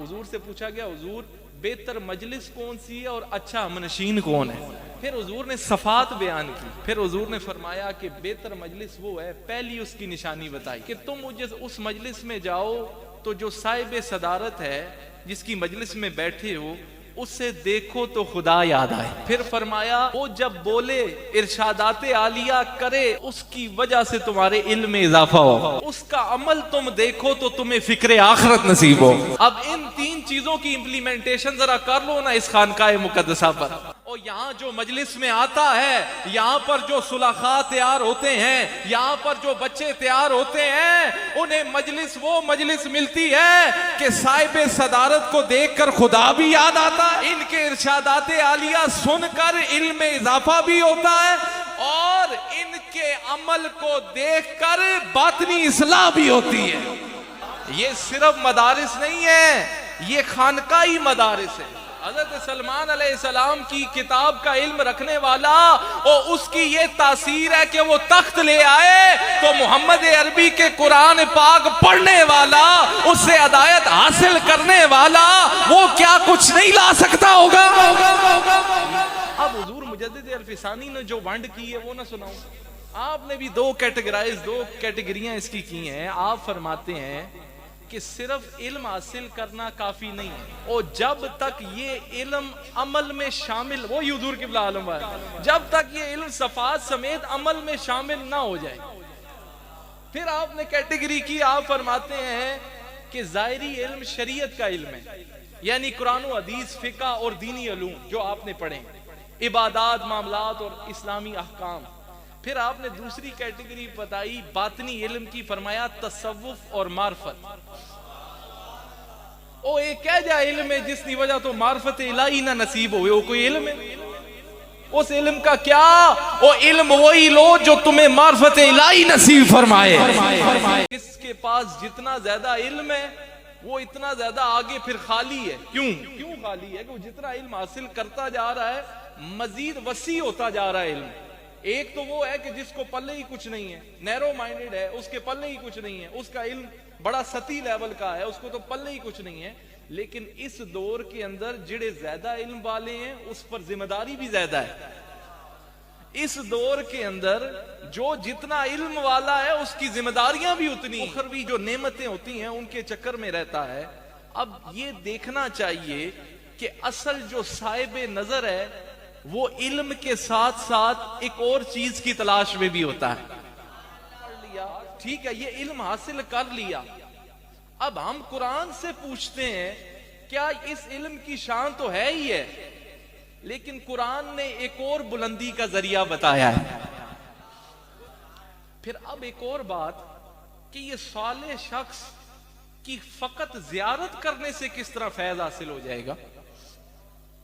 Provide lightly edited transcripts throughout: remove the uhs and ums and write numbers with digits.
حضور سے پوچھا گیا حضور بہتر مجلس کون سی ہے اور اچھا ہمنشین کون ہے؟ پھر حضور نے صفات بیان کی. پھر حضور نے فرمایا کہ بہتر مجلس وہ ہے، پہلی اس کی نشانی بتائی کہ تم مجھے اس مجلس میں جاؤ تو جو صاحب صدارت ہے، جس کی مجلس میں بیٹھے ہو، اسے دیکھو تو خدا یاد آئے. پھر فرمایا وہ جب بولے ارشادات عالیہ کرے، اس کی وجہ سے تمہارے علم میں اضافہ ہو. اس کا عمل تم دیکھو تو تمہیں فکر آخرت نصیب ہو. اب ان تین چیزوں کی امپلیمنٹیشن ذرا کر لو نا اس خانقاہ مقدسہ پر. اور یہاں جو مجلس میں آتا ہے، یہاں پر جو صلحاء تیار ہوتے ہیں، یہاں پر جو بچے تیار ہوتے ہیں، انہیں مجلس وہ مجلس ملتی ہے کہ صاحب صدارت کو دیکھ کر خدا بھی یاد آتا ہے، ان کے ارشادات عالیہ سن کر علم میں اضافہ بھی ہوتا ہے، اور ان کے عمل کو دیکھ کر باطنی اصلاح بھی ہوتی ہے. یہ صرف مدارس نہیں ہے، یہ خانقاہی مدارس ہے. حضرت سلمان علیہ السلام کی کتاب کا علم رکھنے والا، اور اس کی یہ تاثیر ہے کہ وہ تخت لے آئے تو محمد عربی کے قرآن پاک پڑھنے والا، اس سے ہدایت حاصل کرنے والا، وہ کیا کچھ نہیں لا سکتا ہوگا. اب حضور مجدد الفسانی نے جو ونڈ کی ہے وہ نہ سناؤں. آپ نے بھی دو کیٹیگریاں اس کی ہیں. آپ فرماتے ہیں کہ صرف علم حاصل کرنا کافی نہیں ہے، اور جب تک یہ علم عمل میں شامل، وہ حضور قبلہ عالم ہے، جب تک یہ علم صفات سمیت عمل میں شامل نہ ہو جائے. پھر آپ نے کیٹیگری کی، آپ فرماتے ہیں کہ ظاہری علم شریعت کا علم ہے، یعنی قرآن و حدیث، فقہ اور دینی علوم جو آپ نے پڑھے، عبادات، معاملات اور اسلامی احکام. پھر آپ نے دوسری کیٹیگری بتائی باطنی علم کی، فرمایا تصوف اور معرفت. او ایک کہہ جائے علم ہے جس کی وجہ تو معرفت الہی نہ نصیب ہوئے، وہ کوئی علم ہے؟ اس علم کا کیا؟ وہ علم وہی لو جو تمہیں معرفت الہی نصیب فرمائے. اس کے پاس جتنا زیادہ علم ہے وہ اتنا زیادہ آگے پھر خالی ہے. کیوں خالی ہے؟ کہ وہ جتنا علم حاصل کرتا جا رہا ہے مزید وسیع ہوتا جا رہا ہے علم. ایک تو وہ ہے کہ جس کو پلے ہی کچھ نہیں ہے، نیرو مائنڈڈ ہے، اس کے پلے ہی کچھ نہیں ہے، اس کا علم بڑا سطحی لیول کا ہے، اس کو تو پلے ہی کچھ نہیں ہے. لیکن اس دور کے اندر جڑے زیادہ علم والے ہیں اس پر ذمہ داری بھی زیادہ ہے. اس دور کے اندر جو جتنا علم والا ہے اس کی ذمہ داریاں بھی اتنی، اخروی جو نعمتیں ہوتی ہیں ان کے چکر میں رہتا ہے. اب یہ دیکھنا چاہیے کہ اصل جو صاحب نظر ہے وہ علم کے ساتھ ساتھ ایک اور چیز کی تلاش میں بھی ہوتا ہے. ٹھیک ہے، یہ علم حاصل کر لیا، اب ہم قرآن سے پوچھتے ہیں کیا اس علم کی شان تو ہے ہی ہے، لیکن قرآن نے ایک اور بلندی کا ذریعہ بتایا ہے. پھر اب ایک اور بات کہ یہ صالح شخص کی فقط زیارت کرنے سے کس طرح فیض حاصل ہو جائے گا.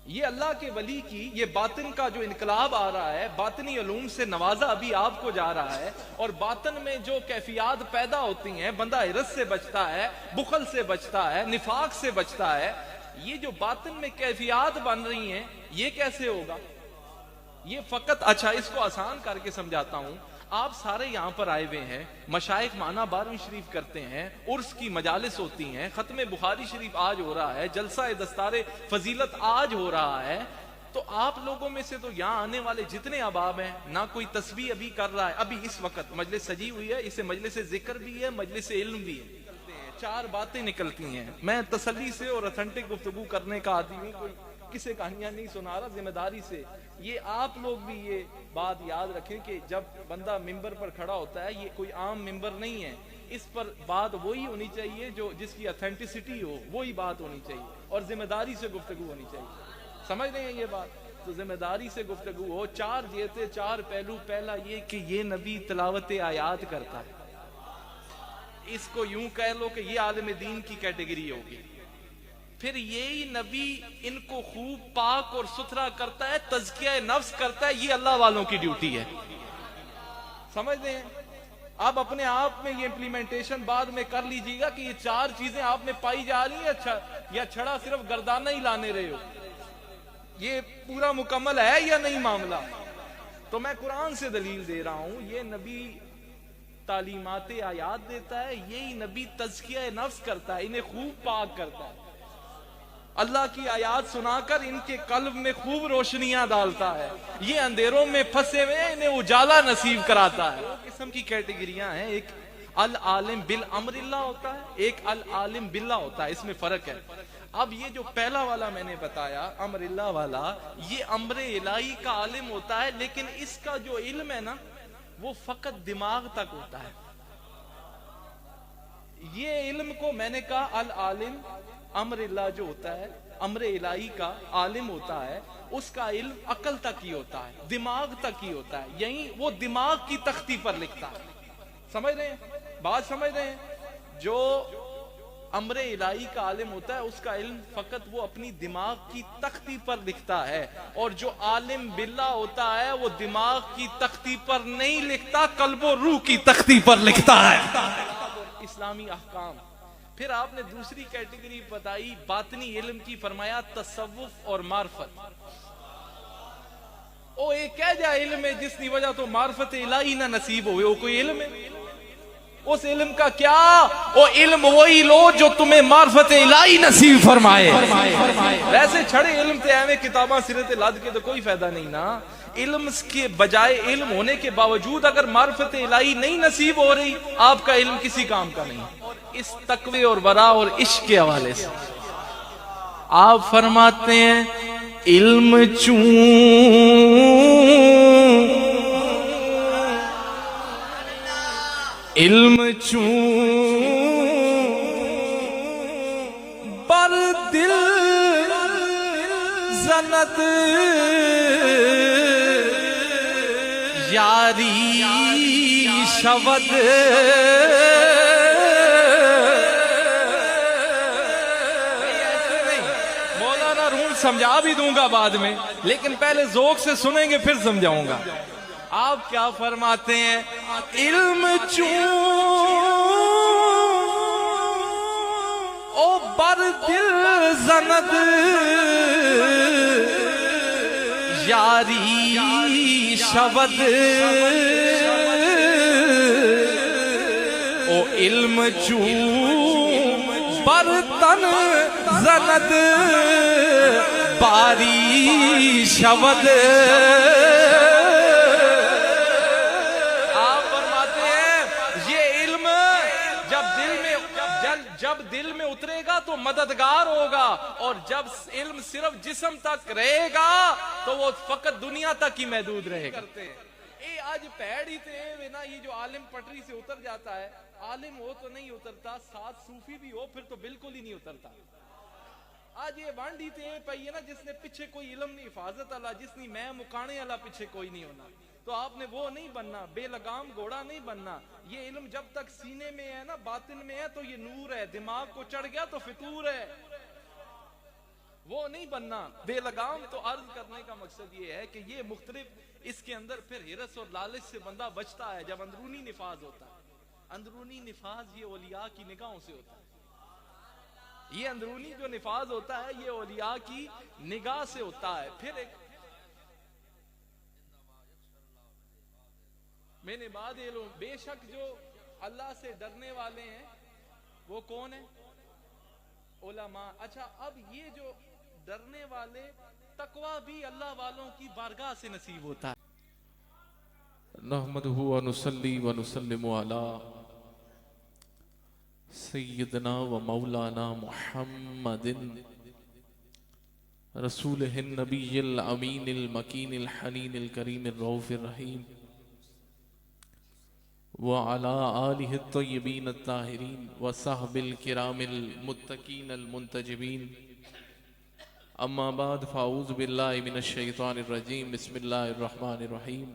یہ اللہ کے ولی کی یہ باطن کا جو انقلاب آ رہا ہے، باطنی علوم سے نوازا ابھی آپ کو جا رہا ہے، اور باطن میں جو کیفیات پیدا ہوتی ہیں، بندہ حرص سے بچتا ہے، بخل سے بچتا ہے، نفاق سے بچتا ہے. یہ جو باطن میں کیفیات بن رہی ہیں یہ کیسے ہوگا؟ یہ فقط اچھا اس کو آسان کر کے سمجھاتا ہوں. آپ سارے یہاں پر آئے ہوئے ہیں، مشائخ معنی 12ویں شریف کرتے ہیں، عرس کی مجالس ہوتی ہیں، ختم بخاری شریف آج ہو رہا ہے، جلسہ دستار فضیلت آج ہو رہا ہے. تو آپ لوگوں میں سے تو یہاں آنے والے جتنے احباب ہیں نہ کوئی تسبیح ابھی کر رہا ہے، ابھی اس وقت مجلس سجی ہوئی ہے، اسے مجلس ذکر بھی ہے، مجلس علم بھی ہے. چار باتیں نکلتی ہیں. میں تسلی سے اور اتھنٹک گفتگو کرنے کا عادی ہوں، کوئی کسے کہانیاں نہیں سنا رہا، ذمہ داری سے. یہ آپ لوگ بھی یہ بات یاد رکھیں کہ جب بندہ ممبر پر کھڑا ہوتا ہے یہ کوئی عام ممبر نہیں ہے، اس پر بات وہی ہونی چاہیے جو جس کی اتھینٹسٹی ہو، وہی بات ہونی چاہیے، اور ذمہ داری سے گفتگو ہونی چاہیے. سمجھ رہے ہیں یہ بات؟ تو ذمہ داری سے گفتگو ہو. چار جیتے، چار پہلو. پہلا یہ کہ یہ نبی تلاوت آیات کرتا ہے، اس کو یوں کہہ لو کہ یہ عالم دین کی کیٹیگری ہوگی. پھر یہی نبی ان کو خوب پاک اور ستھرا کرتا ہے، تزکیہ نفس کرتا ہے. یہ اللہ والوں کی ڈیوٹی ہے. سمجھتے ہیں؟ آپ اپنے آپ میں یہ امپلیمنٹیشن بعد میں کر لیجیے گا کہ یہ چار چیزیں آپ میں پائی جا رہی ہیں، یا چھڑا صرف گردانہ ہی لانے رہے ہو. یہ پورا مکمل ہے یا نہیں معاملہ؟ تو میں قرآن سے دلیل دے رہا ہوں. یہ نبی تعلیمات آیات دیتا ہے، یہی نبی تزکیہ نفس کرتا ہے، انہیں خوب پاک کرتا ہے. اللہ کی آیات سنا کر ان کے قلب میں خوب روشنیاں ڈالتا ہے، یہ اندھیروں میں پھنسے ہوئے انہیں اجالا نصیب کراتا ہے۔ دو قسم کی کیٹیگریاں ہیں، ایک العالم بالامر اللہ ہوتا ہے، ایک العالم باللہ ہوتا ہے، اس میں فرق ہے۔ اب یہ جو پہلا والا میں نے بتایا امر اللہ والا، یہ امر الہی کا عالم ہوتا ہے، لیکن اس کا جو علم ہے نا وہ فقط دماغ تک ہوتا ہے۔ یہ علم کو میں نے کہا العالم امر اللہ جو ہوتا ہے، امر الہی کا عالم ہوتا ہے، اس کا علم عقل تک ہی ہوتا ہے، دماغ تک ہی ہوتا ہے، یہی وہ دماغ کی تختی پر لکھتا ہے۔ سمجھ رہے ہیں بات، سمجھ رہے ہیں؟ جو امر الہی کا عالم ہوتا ہے اس کا علم فقط وہ اپنی دماغ کی تختی پر لکھتا ہے، اور جو عالم باللہ ہوتا ہے وہ دماغ کی تختی پر نہیں لکھتا، قلب و روح کی تختی پر لکھتا ہے۔ اسلامی احکام۔ پھر آپ نے دوسری کیٹیگری بتائی باطنی علم کی، فرمایا تصوف اور معرفت۔ او ایک کہہ جا علم ہے جس کی وجہ تو معرفت الہی نہ نصیب ہوئے، وہ کوئی علم ہے؟ اس علم کا کیا؟ وہ علم وہی لو جو تمہیں معرفت الہی نصیب فرمائے۔ ویسے چھڑے علم تے ایویں کتاباں سرے تے لد کے تو کوئی فائدہ نہیں نا۔ علم کے بجائے علم ہونے کے باوجود اگر معرفت الہی نہیں نصیب ہو رہی، آپ کا علم کسی کام کا نہیں۔ اس تقوی اور ورع اور عشق کے حوالے سے آپ فرماتے ہیں علم چون بر دل زند یاری شود، مولانا روم سمجھا بھی دوں گا بعد میں، لیکن پہلے ذوق سے سنیں گے پھر سمجھاؤں گا۔ آپ کیا فرماتے ہیں؟ علم چون او بر دل زند یاری شود، او علم چون بر تن زند باری شود۔ جب دل میں اترے گا تو مددگار ہوگا، اور جب علم صرف جسم تک رہے گا تو وہ فقط دنیا تک ہی محدود رہے گا۔ اے آج پیڑ ہی تے نا، یہ جو عالم پٹری سے اتر جاتا ہے، عالم ہو تو نہیں اترتا، ساتھ صوفی بھی ہو پھر تو بالکل ہی نہیں اترتا۔ آج یہ وانڈ ہی تے پئی ہے نا، جس نے پیچھے کوئی علم نہیں، حفاظت اللہ جس نے میں مکانے والا پیچھے کوئی نہیں ہونا، تو آپ نے وہ نہیں بننا، بے لگام گھوڑا نہیں بننا۔ یہ علم جب تک سینے میں ہے نا، باطن میں ہے تو یہ نور ہے، دماغ کو چڑھ گیا تو فطور ہے، وہ نہیں بننا بے لگام۔ تو عرض کرنے کا مقصد یہ ہے کہ یہ مختلف، اس کے اندر پھر ہرس اور لالچ سے بندہ بچتا ہے جب اندرونی نفاذ ہوتا ہے۔ اندرونی نفاذ یہ اولیاء کی نگاہوں سے ہوتا ہے، یہ اندرونی جو نفاذ ہوتا ہے یہ اولیاء کی نگاہ سے ہوتا ہے۔ پھر ایک میں نے بعد علم، بے شک جو اللہ سے ڈرنے والے ہیں وہ کون ہیں؟ علماء۔ اچھا اب یہ جو ڈرنے والے، تقوی بھی اللہ والوں کی بارگاہ سے نصیب ہوتا ہے۔ نحمدہ و نصلی و نسلم علی سیدنا و مولانا محمد رسولہ النبی الامین المکین الحنین الکریم الرؤوف الرحیم وعلى آلہ الطیبین الطاہرین وصحب الکرام المتقین المنتجبین، اما بعد فاعوذ باللہ من الشیطان الرجیم، بسم اللہ الرحمن الرحیم۔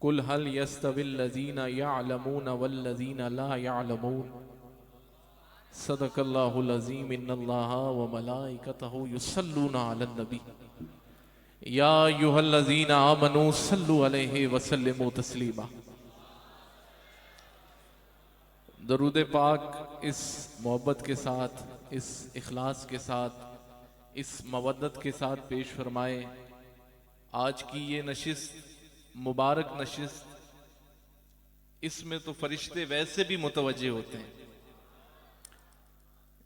قل هل يستوي الذین یعلمون والذین لا یعلمون، صدق اللہ العظیم۔ ان اللہ وملائکتہ یصلون علی النبی، یا ایھا الذین آمنوا صلوا علیہ وسلموا تسلیما۔ درود پاک اس محبت کے ساتھ، اس اخلاص کے ساتھ، اس مودت کے ساتھ پیش فرمائے۔ آج کی یہ نشست، مبارک نشست، اس میں تو فرشتے ویسے بھی متوجہ ہوتے ہیں۔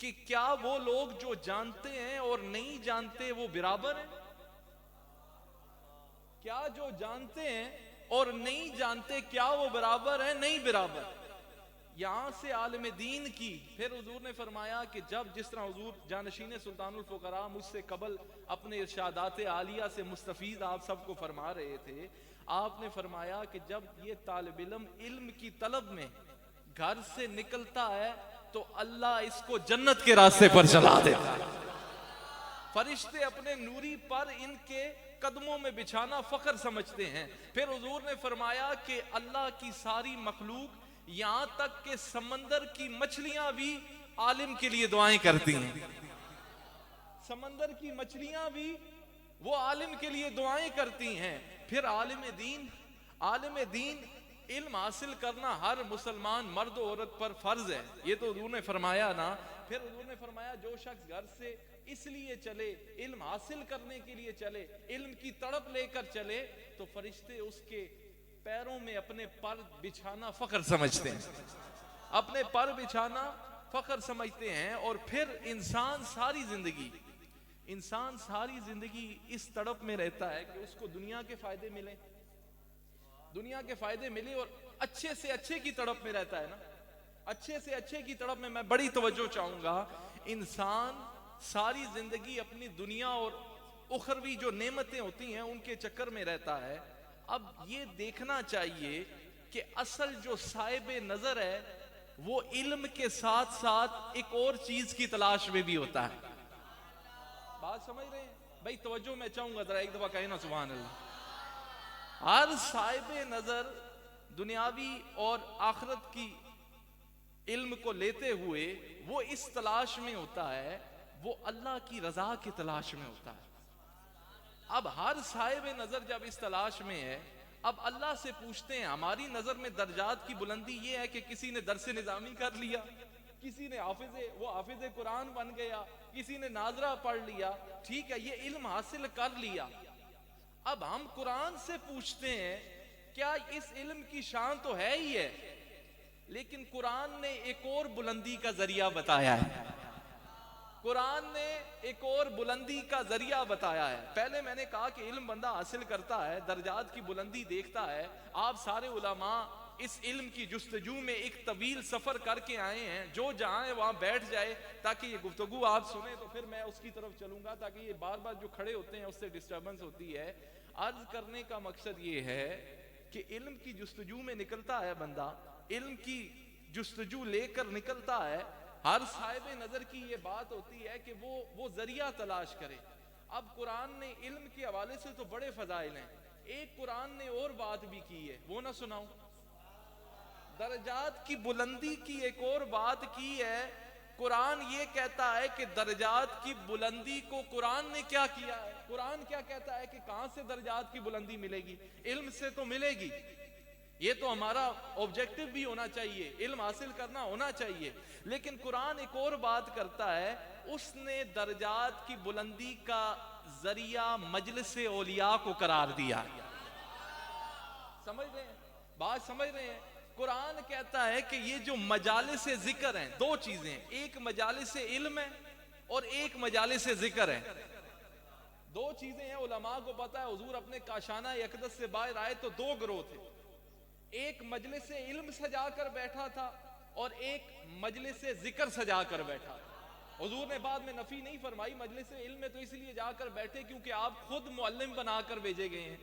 کہ کیا وہ لوگ جو جانتے ہیں اور نہیں جانتے وہ برابر ہیں؟ کیا جو جانتے ہیں اور نہیں جانتے کیا وہ برابر ہیں؟ نہیں برابر۔ یہاں سے عالم دین کی، پھر حضور نے فرمایا کہ جب جس طرح حضور جانشین سلطان الفقراء مجھ سے قبل اپنے ارشادات عالیہ سے مستفید آپ سب کو فرما رہے تھے، آپ نے فرمایا کہ جب یہ طالب علم علم کی طلب میں گھر سے نکلتا ہے تو اللہ اس کو جنت کے راستے پر چلا دیتا ہے۔ فرشتے اپنے نوری پر ان کے قدموں میں بچھانا فخر سمجھتے ہیں۔ پھر حضور نے فرمایا کہ اللہ کی ساری مخلوق یہاں تک کہ سمندر کی مچھلیاں بھی عالم کے لیے دعائیں کرتی ہیں۔ سمندر کی مچھلیاں بھی وہ عالم کے لیے دعائیں کرتی ہیں۔ پھر عالم دین علم حاصل کرنا ہر مسلمان مرد و عورت پر فرض ہے، یہ تو حضور نے فرمایا نا۔ پھر حضور نے فرمایا جو شخص گھر سے اس لیے چلے، علم حاصل کرنے کے لیے چلے، علم کی تڑپ لے کر چلے، تو فرشتے اس کے پیروں میں اپنے پر بچھانا فخر سمجھتے ہیں، اپنے پر بچھانا فخر سمجھتے ہیں۔ اور پھر انسان ساری زندگی اس تڑپ میں رہتا ہے کہ اس کو دنیا کے فائدے ملے اور اچھے سے اچھے کی تڑپ میں رہتا ہے نا، اچھے سے اچھے کی تڑپ میں بڑی توجہ چاہوں گا۔ انسان ساری زندگی اپنی دنیا اور اخروی جو نعمتیں ہوتی ہیں ان کے چکر میں رہتا ہے۔ اب یہ دیکھنا چاہیے کہ اصل جو صاحب نظر ہے وہ علم کے ساتھ ساتھ ایک اور چیز کی تلاش میں بھی ہوتا ہے۔ بات سمجھ رہے ہیں بھائی؟ توجہ میں چاہوں گا ذرا ایک دفعہ کہنا سبحان اللہ۔ ہر صاحب نظر دنیاوی اور آخرت کی علم کو لیتے ہوئے وہ اس تلاش میں ہوتا ہے، وہ اللہ کی رضا کی تلاش میں ہوتا ہے۔ اب ہر صاحب نظر جب اس تلاش میں ہے، اب اللہ سے پوچھتے ہیں، ہماری نظر میں درجات کی بلندی یہ ہے کہ کسی نے درس نظامی کر لیا، کسی نے حافظ قرآن بن گیا، کسی نے ناظرہ پڑھ لیا، ٹھیک ہے یہ علم حاصل کر لیا۔ اب ہم قرآن سے پوچھتے ہیں کیا اس علم کی شان تو ہے ہی ہے، لیکن قرآن نے ایک اور بلندی کا ذریعہ بتایا ہے۔ قرآن نے ایک اور بلندی کا ذریعہ بتایا ہے۔ پہلے میں نے کہا کہ علم بندہ حاصل کرتا ہے، درجات کی بلندی دیکھتا ہے۔ آپ سارے علماء اس علم کی جستجو میں ایک طویل سفر کر کے آئے ہیں، جو جہاں ہے وہاں بیٹھ جائے تاکہ یہ گفتگو آپ سنیں، تو پھر میں اس کی طرف چلوں گا تاکہ یہ بار بار جو کھڑے ہوتے ہیں اس سے ڈسٹربنس ہوتی ہے۔ عرض کرنے کا مقصد یہ ہے کہ علم کی جستجو میں نکلتا ہے بندہ، علم کی جستجو لے کر نکلتا ہے۔ ہر صاحب نظر کی یہ بات ہوتی ہے کہ وہ ذریعہ تلاش کرے۔ اب قرآن نے علم کے حوالے سے تو بڑے فضائل ہیں، ایک قرآن نے اور بات بھی کی ہے، وہ نہ سناؤں؟ درجات کی بلندی کی ایک اور بات کی ہے۔ قرآن یہ کہتا ہے کہ درجات کی بلندی کو قرآن نے کیا کیا ہے؟ قرآن کیا کہتا ہے کہ کہاں سے درجات کی بلندی ملے گی؟ علم سے تو ملے گی۔ یہ تو ہمارا آبجیکٹو بھی ہونا چاہیے، علم حاصل کرنا ہونا چاہیے، لیکن قرآن ایک اور بات کرتا ہے، اس نے درجات کی بلندی کا ذریعہ مجلس اولیاء کو قرار دیا۔ سمجھ رہے ہیں بات؟ سمجھ رہے ہیں؟ قرآن کہتا ہے کہ یہ جو مجالس ذکر ہیں، دو چیزیں، ایک مجالس علم ہے اور ایک مجالس ذکر ہے، دو چیزیں ہیں۔ علماء کو پتا ہے، حضور اپنے کاشانہ اقدس سے باہر آئے تو دو گروہ تھے، ایک مجلس علم سجا کر بیٹھا تھا اور ایک مجلس ذکر سجا کر بیٹھا تھا۔ حضور نے بعد میں نفی نہیں فرمائی، مجلس علم میں تو اس لیے جا کر بیٹھے کیونکہ آپ خود معلم بنا کر بھیجے گئے ہیں،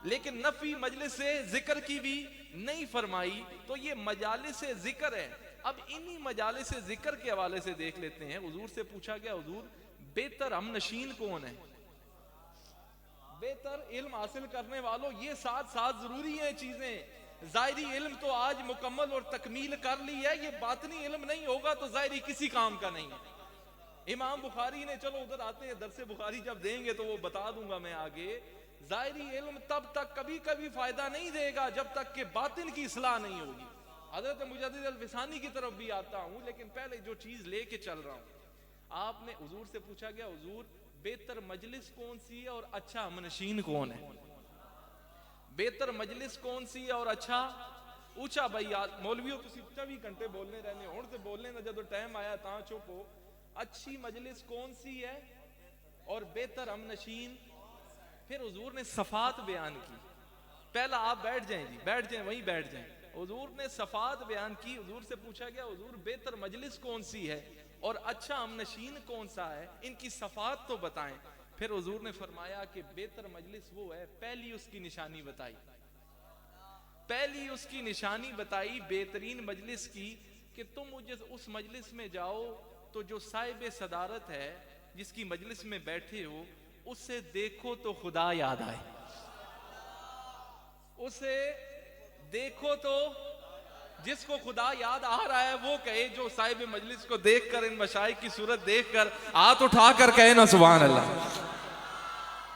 لیکن نفی مجلس ذکر کی بھی نہیں فرمائی۔ تو یہ مجالس ذکر ہے۔ اب انہی مجالس ذکر کے حوالے سے دیکھ لیتے ہیں۔ حضور سے پوچھا گیا، حضور بہتر ہم نشین کون ہے؟ بہتر علم حاصل کرنے والوں، یہ ساتھ ساتھ ضروری ہیں چیزیں۔ ظاہری علم تو آج مکمل اور تکمیل کر لی ہے، یہ باطنی علم نہیں ہوگا تو ظاہری کسی کام کا نہیں ہے۔ امام بخاری نے، چلو ادھر آتے ہیں، درس بخاری جب دیں گے تو وہ بتا دوں گا میں آگے، ظاہری علم تب تک کبھی کبھی فائدہ نہیں دے گا جب تک کہ باطن کی اصلاح نہیں ہوگی۔ حضرت مجدد الفسانی کی طرف بھی آتا ہوں، لیکن پہلے جو چیز لے کے چل رہا ہوں، آپ نے حضور سے پوچھا گیا، حضور بہتر مجلس کون سی ہے اور اچھا ہمنشین کون ہے؟ بہتر مجلس کون سی ہے اور اچھا اونچا بھائی مولویوں تسی 24 گھنٹے بولنے رہنے ہون تے بولنے نہ جدو ٹائم آیا تاں چپ ہو. اچھی مجلس کون سی ہے اور بہتر ہم نشین؟ پھر حضور نے صفات بیان کی. پہلا آپ بیٹھ جائیں جی، بیٹھ جائیں، وہیں بیٹھ جائیں. حضور نے صفات بیان کی. حضور سے پوچھا گیا حضور بہتر مجلس کون سی ہے اور اچھا ہم نشین کون سا ہے، ان کی صفات تو بتائیں. پھر حضور نے فرمایا کہ بہتر مجلس وہ ہے، پہلی اس کی نشانی بتائی. پہلی اس کی نشانی بتائی بہترین مجلس کی کہ تم اس مجلس میں جاؤ تو جو صاحب صدارت ہے جس کی مجلس میں بیٹھے ہو اسے دیکھو تو خدا یاد آئے. اسے دیکھو تو جس کو خدا یاد آ رہا ہے وہ کہے، جو صاحب مجلس کو دیکھ کر، ان مشائخ کی صورت دیکھ کر ہاتھ اٹھا کر کہے نا سبحان اللہ.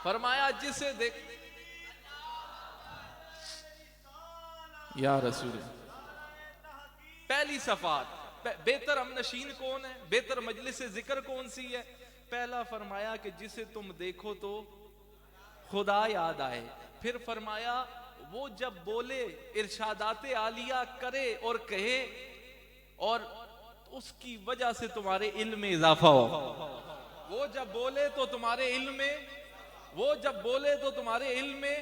فرمایا جسے دیکھ یا رسول. پہلی صفات بہتر ہم نشین کون ہے، بہتر مجلس ذکر کون سی ہے؟ پہلا فرمایا کہ جسے تم دیکھو تو خدا یاد آئے. پھر فرمایا وہ جب بولے ارشادات عالیہ کرے اور کہے اور اس کی وجہ سے تمہارے علم میں اضافہ ہو. وہ جب بولے تو تمہارے علم میں، وہ جب بولے تو تمہارے علم میں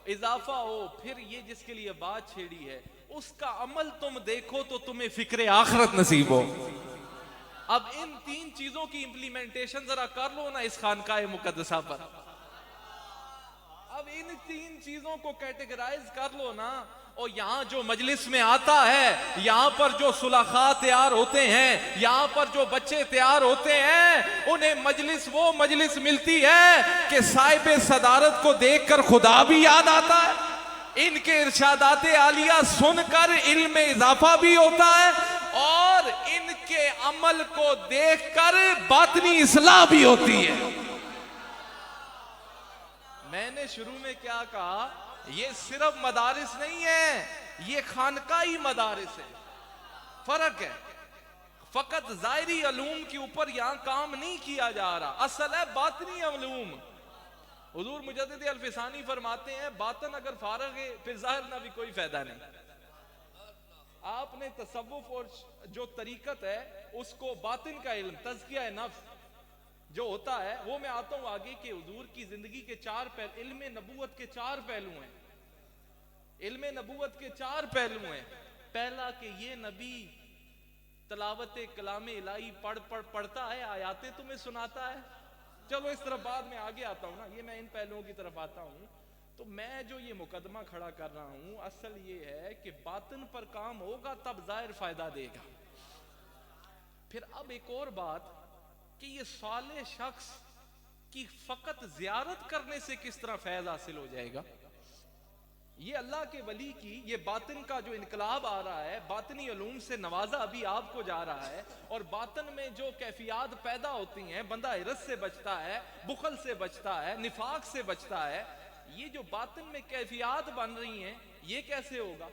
اضافہ ہو. پھر یہ جس کے لیے بات چھیڑی ہے اس کا عمل تم دیکھو تو تمہیں فکر آخرت نصیب ہو. اب ان تین چیزوں کی امپلیمنٹیشن ذرا کر لو نا اس خانقاہ مقدسہ پر. اب ان تین چیزوں کو کیٹیگرائز کر لو نا، اور یہاں جو مجلس میں آتا ہے، یہاں پر جو صلحاء تیار ہوتے ہیں، یہاں پر جو بچے تیار ہوتے ہیں، انہیں مجلس وہ مجلس ملتی ہے کہ صاحب صدارت کو دیکھ کر خدا بھی یاد آتا ہے، ان کے ارشادات عالیہ سن کر علم میں اضافہ بھی ہوتا ہے، اور ان کے عمل کو دیکھ کر باطنی اصلاح بھی ہوتی ہے. میں نے شروع میں کیا کہا، یہ صرف مدارس نہیں ہے، یہ خانقاہی مدارس ہے. فرق ہے، فقط ظاہری علوم کے اوپر یہاں کام نہیں کیا جا رہا، اصل ہے باطنی علوم. حضور مجدد الفسانی فرماتے ہیں باطن اگر فارغ ہے پھر ظاہر نہ بھی کوئی فائدہ نہیں. آپ نے تصوف اور جو طریقت ہے اس کو باطن کا علم، تزکیہ نفس جو ہوتا ہے، وہ میں آتا ہوں آگے کہ حضور کی زندگی کے 4 پہلو، علم نبوت کے 4 پہلو ہیں. علم نبوت کے 4 پہلو ہیں. پہلا کہ یہ نبی تلاوت کلام الہی پڑھتا ہے، آیاتیں تمہیں سناتا ہے. چلو اس طرف بعد میں آگے آتا ہوں نا، یہ میں ان پہلوؤں کی طرف آتا ہوں. تو میں جو یہ مقدمہ کھڑا کر رہا ہوں اصل یہ ہے کہ باطن پر کام ہوگا تب ظاہر فائدہ دے گا. پھر اب ایک اور بات کہ یہ صالح شخص کی فقط زیارت کرنے سے کس طرح فیض حاصل ہو جائے گا. یہ اللہ کے ولی کی یہ باطن کا جو انقلاب آ رہا ہے، باطنی علوم سے نوازا ابھی آپ کو جا رہا ہے، اور باطن میں جو کیفیات پیدا ہوتی ہیں، بندہ حرص سے بچتا ہے، بخل سے بچتا ہے، نفاق سے بچتا ہے. یہ جو باطن میں کیفیات بن رہی ہیں یہ کیسے ہوگا؟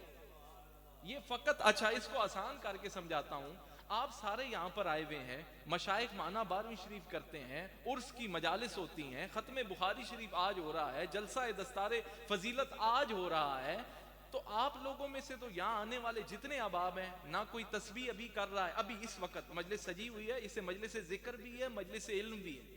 یہ فقط اچھا اس کو آسان کر کے سمجھاتا ہوں. آپ سارے یہاں پر آئے ہوئے ہیں، مشائخ معنی 12ویں شریف کرتے ہیں، عرس کی مجالس ہوتی ہیں، ختم بخاری شریف آج ہو رہا ہے، جلسہ دستار فضیلت آج ہو رہا ہے. تو آپ لوگوں میں سے تو یہاں آنے والے جتنے احباب ہیں نہ کوئی تسبیح ابھی کر رہا ہے، ابھی اس وقت مجلس سجی ہوئی ہے، اسے مجلس ذکر بھی ہے، مجلس علم بھی ہے.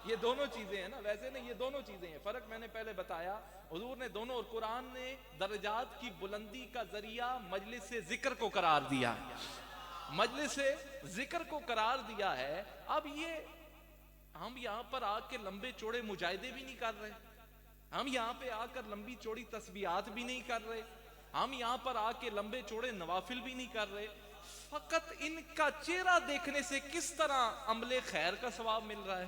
یہ دونوں چیزیں ہیں نا، ویسے نہیں، یہ دونوں چیزیں ہیں. فرق میں نے پہلے بتایا، حضور نے دونوں، اور قرآن نے درجات کی بلندی کا ذریعہ مجلس ذکر کو قرار دیا، مجلس ذکر کو قرار دیا ہے. اب یہ ہم یہاں پر آ کے لمبے چوڑے مجاہدے بھی نہیں کر رہے، ہم یہاں پہ آ کر لمبی چوڑی تسبیحات بھی نہیں کر رہے، ہم یہاں پر آ کے لمبے چوڑے نوافل بھی نہیں کر رہے. فقط ان کا چہرہ دیکھنے سے کس طرح عمل خیر کا ثواب مل رہا ہے.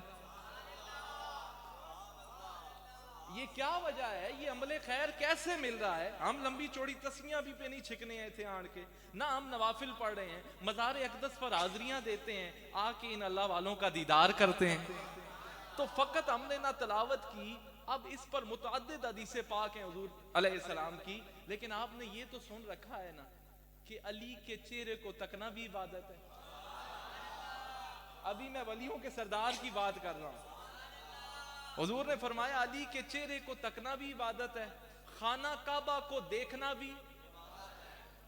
یہ کیا وجہ ہے، یہ عمل خیر کیسے مل رہا ہے؟ ہم لمبی چوڑی تسمیاں بھی پہ نہیں چھکنے آئے تھے آن کے، نہ ہم نوافل پڑھ رہے ہیں، مزار اقدس پر حاضریاں دیتے ہیں، آ کے ان اللہ والوں کا دیدار کرتے ہیں. تو فقط ہم نے نہ تلاوت کی، اب اس پر متعدد حدیث پاک ہیں حضور علیہ السلام کی، لیکن آپ نے یہ تو سن رکھا ہے نا کہ علی کے چہرے کو تکنا بھی عبادت ہے. ابھی میں ولیوں کے سردار کی بات کر رہا ہوں. حضور نے فرمایا علی کے چہرے کو تکنا بھی عبادت ہے، خانہ کعبہ کو دیکھنا بھی.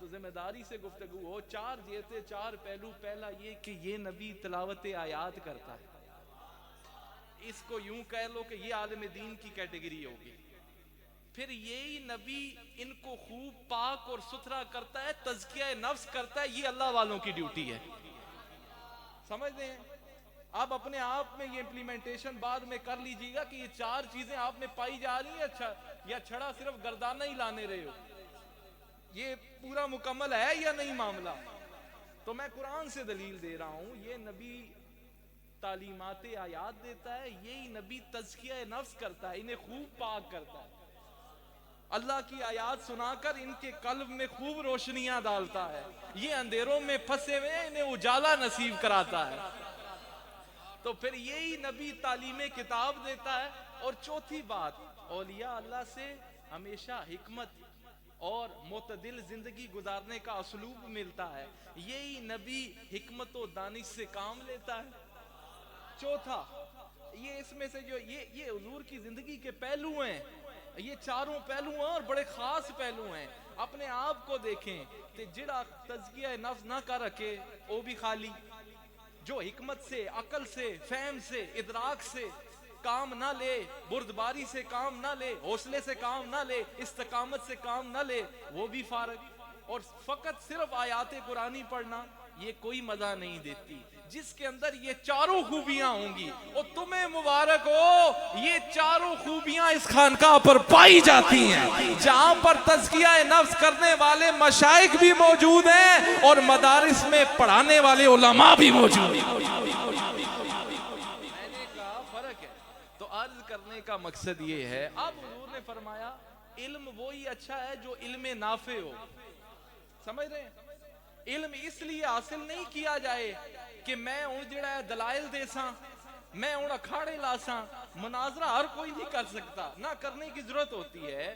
تو ذمہ داری سے گفتگو ہو. چار جیتے چار پہلو. پہلا یہ کہ یہ نبی تلاوت آیات کرتا ہے. اس کو یوں کہہ لو کہ یہ عالم دین کی کیٹیگری ہوگی. پھر یہی نبی ان کو خوب پاک اور ستھرا کرتا ہے, تزکیہ نفس کرتا ہے. یہ اللہ والوں کی ڈیوٹی ہے. سمجھتے ہیں؟ آپ اپنے آپ میں یہ امپلیمنٹیشن بعد میں کر لیجیے گا کہ یہ چار چیزیں آپ میں پائی جا رہی ہیں. اچھا, یا چھڑا صرف گردانہ ہی لانے رہے ہو, یہ پورا مکمل ہے یا نہیں معاملہ؟ تو میں قرآن سے دلیل دے رہا ہوں. یہ نبی تعلیمات آیات دیتا ہے, یہی نبی تزکیہ نفس کرتا ہے, انہیں خوب پاک کرتا ہے. اللہ کی آیات سنا کر ان کے قلب میں خوب روشنیاں ڈالتا ہے. یہ اندھیروں میں پھنسے ہوئے انہیں اجالا نصیب کراتا ہے. تو پھر یہی نبی تعلیم کتاب دیتا ہے. اور چوتھی بات, اولیاء اللہ سے ہمیشہ حکمت اور معتدل زندگی گزارنے کا اسلوب ملتا ہے. یہی نبی حکمت و دانش سے کام لیتا ہے. چوتھا یہ اس میں سے جو یہ حضور کی زندگی کے پہلو ہیں, یہ چاروں پہلو ہیں اور بڑے خاص پہلو ہیں. اپنے آپ کو دیکھیں کہ جڑا تزکیہ نفس نہ کر رکھے وہ بھی خالی. جو حکمت سے, عقل سے, فہم سے, ادراک سے کام نہ لے, بردباری سے کام نہ لے, حوصلے سے کام نہ لے, استقامت سے کام نہ لے, وہ بھی فارغ. اور فقط صرف آیات قرآنی پڑھنا یہ کوئی مزہ نہیں دیتی. جس کے اندر یہ چاروں خوبیاں ہوں گی, اور تمہیں مبارک ہو, یہ چاروں خوبیاں اس خانقاہ پر پائی جاتی ہیں جہاں پر تزکیہ نفس کرنے والے مشائخ بھی موجود ہیں اور مدارس میں پڑھانے والے علماء بھی موجود ہیں. میں نے کہا فرق ہے. تو عرض کرنے کا مقصد یہ ہے, اب حضور نے فرمایا علم وہی اچھا ہے جو علم نافع ہو. سمجھ رہے ہیں؟ علم اس لیے حاصل نہیں کیا جائے کہ میں ہوں جڑا ہے دلائل دے ساں, میں ہوں اکھاڑے لا ساں. مناظرہ ہر کوئی نہیں کر سکتا, نہ کرنے کی ضرورت ہوتی ہے.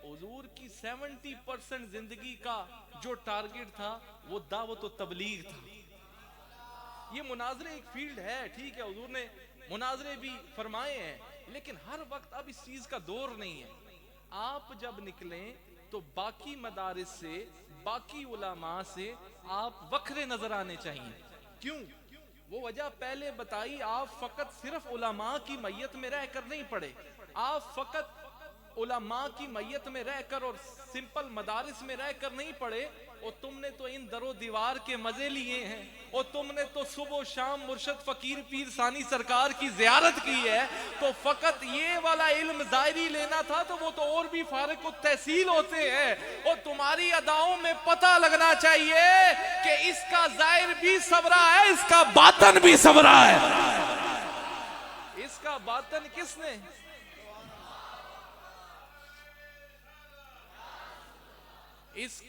حضور کی 70% زندگی کا جو ٹارگٹ تھا وہ دعوت و تبلیغ تھا. یہ مناظرے ایک فیلڈ ہے, ٹھیک ہے, حضور نے مناظرے بھی فرمائے ہیں, لیکن ہر وقت اب اس چیز کا دور نہیں ہے. آپ جب نکلیں تو باقی مدارس سے, باقی علماء سے آپ وکھرے نظر آنے چاہیے. کیوں؟ وہ وجہ پہلے بتائی. آپ فقط صرف علماء کی میت میں رہ کر نہیں پڑھے, آپ فقط علماء کی میت میں رہ کر اور سمپل مدارس میں رہ کر نہیں پڑھے. اور تم نے تو ان در و دیوار کے مزے لیے ہیں, اور تم نے تو صبح و شام مرشد فقیر پیر ثانی سرکار کی زیارت کی ہے. تو فقط یہ والا علم ظاہری لینا تھا تو وہ تو اور بھی فارق التحصیل ہوتے ہیں. اور تمہاری اداؤں میں پتہ لگنا چاہیے کہ اس کا ظاہر بھی صبرا ہے, اس کا باطن بھی صبرا ہے. اس کا باطن کس نے؟ اس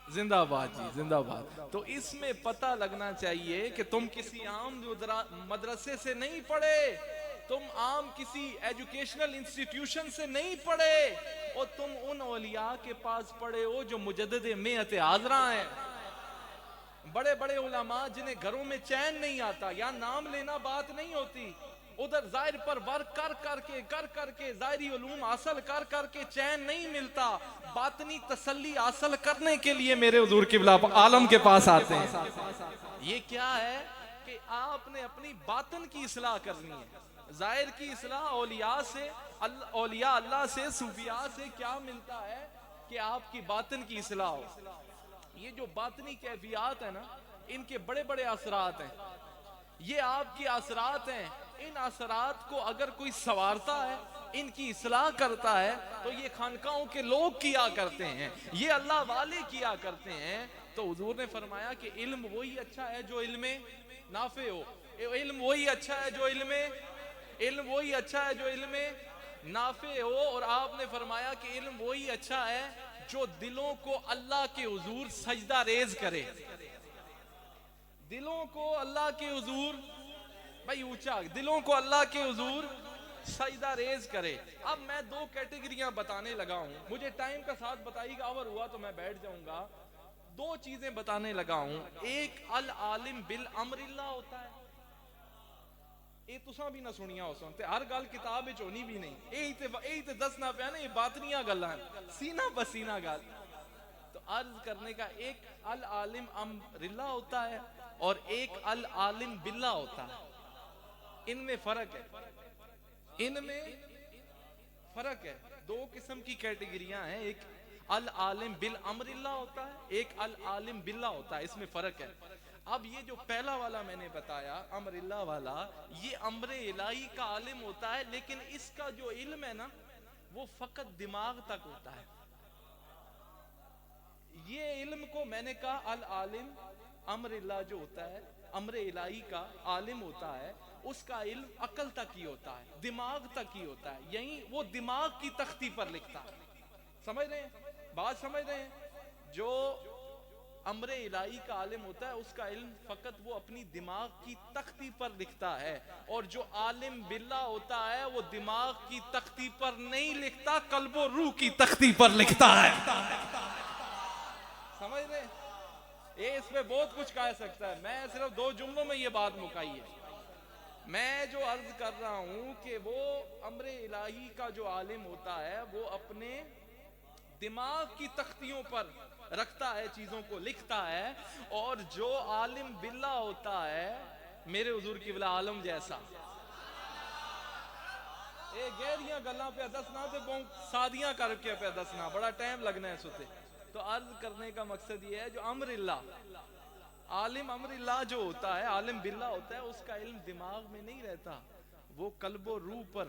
زندہ باد جی, زندہ باد. تو اس میں پتہ لگنا چاہیے کہ تم کسی عام مدرسے سے نہیں پڑھے, تم عام کسی ایجوکیشنل انسٹیٹیوشن سے نہیں پڑھے, اور تم ان اولیاء کے پاس پڑھے ہو جو مجدد میعت حاضرہ ہیں. بڑے بڑے علماء جنہیں گھروں میں چین نہیں آتا, یا نام لینا بات نہیں ہوتی, ادھر ظاہر پر ورک کر کے ظاہری علوم حاصل کر کے چین نہیں ملتا. باطنی تسلی حاصل کرنے کے لیے میرے حضور قبلہ عالم کے پاس آتے ہیں. یہ کیا ہے کہ آپ نے اپنی باطن کی اصلاح کرنی ہے. ظاہر کی اصلاح اولیاء سے, اولیاء اللہ سے, صوفیاء سے کیا ملتا ہے کہ آپ کی باطن کی اصلاح ہو. یہ جو باطنی کیفیات ہیں نا, ان کے بڑے بڑے اثرات ہیں. یہ آپ کی اثرات ہیں. ان اثرات کو اگر کوئی سنوارتا ہے, ان کی اصلاح کرتا ہے, تو یہ خانقاہوں کے لوگ کیا کرتے ہیں, یہ اللہ والے کیا کرتے ہیں. تو حضور نے فرمایا کہ علم وہی اچھا ہے جو علم نافع ہو, علم وہی اچھا ہے جو علم وہی اچھا ہے جو علم نافع ہو. اور آپ نے فرمایا کہ علم وہی اچھا ہے جو دلوں کو اللہ کے حضور سجدہ ریز کرے. دلوں کو اللہ کے حضور, بھائی اونچا, دلوں کو اللہ کے حضور سجدہ ریز کرے. اب میں دو کیٹیگریاں بتانے لگا ہوں, مجھے ٹائم کا ساتھ بتائی گا, اور ہوا تو میں بیٹھ جاؤں گا. دو چیزیں بتانے لگا ہوں. ایک العالم بالامر اللہ ہوتا ہے, یہ تساں بھی نہ سنیا ہو سن, ہر گل کتاب وچ ہونی بھی نہیں. یہی تے دسنا پیا نا, یہ باطنیاں گلاں ہیں, سینہ بسینہ گل. تو عرض کرنے کا ایک العالم امرلہ ہوتا ہے اور ایک العالم باللہ ہوتا ہے، ان میں فرق ہے، ان میں فرق ہے۔ دو قسم کی کیٹیگریاں ہیں، ایک العالم بالامر اللہ ہوتا ہے، ایک العالم باللہ ہوتا ہے، اس میں فرق ہے۔ اب یہ جو پہلا والا میں نے بتایا امر اللہ والا، یہ امر الہی کا عالم ہوتا ہے، لیکن اس کا جو علم ہے نا وہ فقط دماغ تک ہوتا ہے۔ یہ علم کو میں نے کہا العالم امر اللہ جو ہوتا ہے، امر الہی کا عالم ہوتا ہے، اس کا علم عقل تک ہی ہوتا ہے، دماغ تک ہی ہوتا ہے، یہی وہ دماغ کی تختی پر لکھتا ہے۔ سمجھ رہے ہیں بات، سمجھ رہے ہیں؟ جو امر الہی کا عالم ہوتا ہے اس کا علم فقط وہ اپنی دماغ کی تختی پر لکھتا ہے، اور جو عالم باللہ ہوتا ہے وہ دماغ کی تختی پر نہیں لکھتا، قلب و روح کی تختی پر لکھتا ہے۔ سمجھ رہے ہیں؟ یہ اس پہ بہت کچھ کہہ سکتا ہے، میں صرف 2 جملوں میں یہ بات مکائی ہے۔ میں جو عرض کر رہا ہوں کہ وہ امر الہی کا جو عالم ہوتا ہے وہ اپنے دماغ کی تختیوں پر رکھتا ہے، چیزوں کو لکھتا ہے، اور جو عالم باللہ ہوتا ہے میرے حضور کی بلا عالم جیسا، اے گہریاں گلاں پہ دسنا تے بہت سادیاں کر کے پہ دسنا، بڑا ٹائم لگنا ہے سوتے۔ تو عرض کرنے کا مقصد یہ ہے جو امر اللہ، عالم امر اللہ جو ہوتا ہے، عالم باللہ ہوتا ہے، اس کا علم دماغ میں نہیں رہتا، وہ قلب و روح پر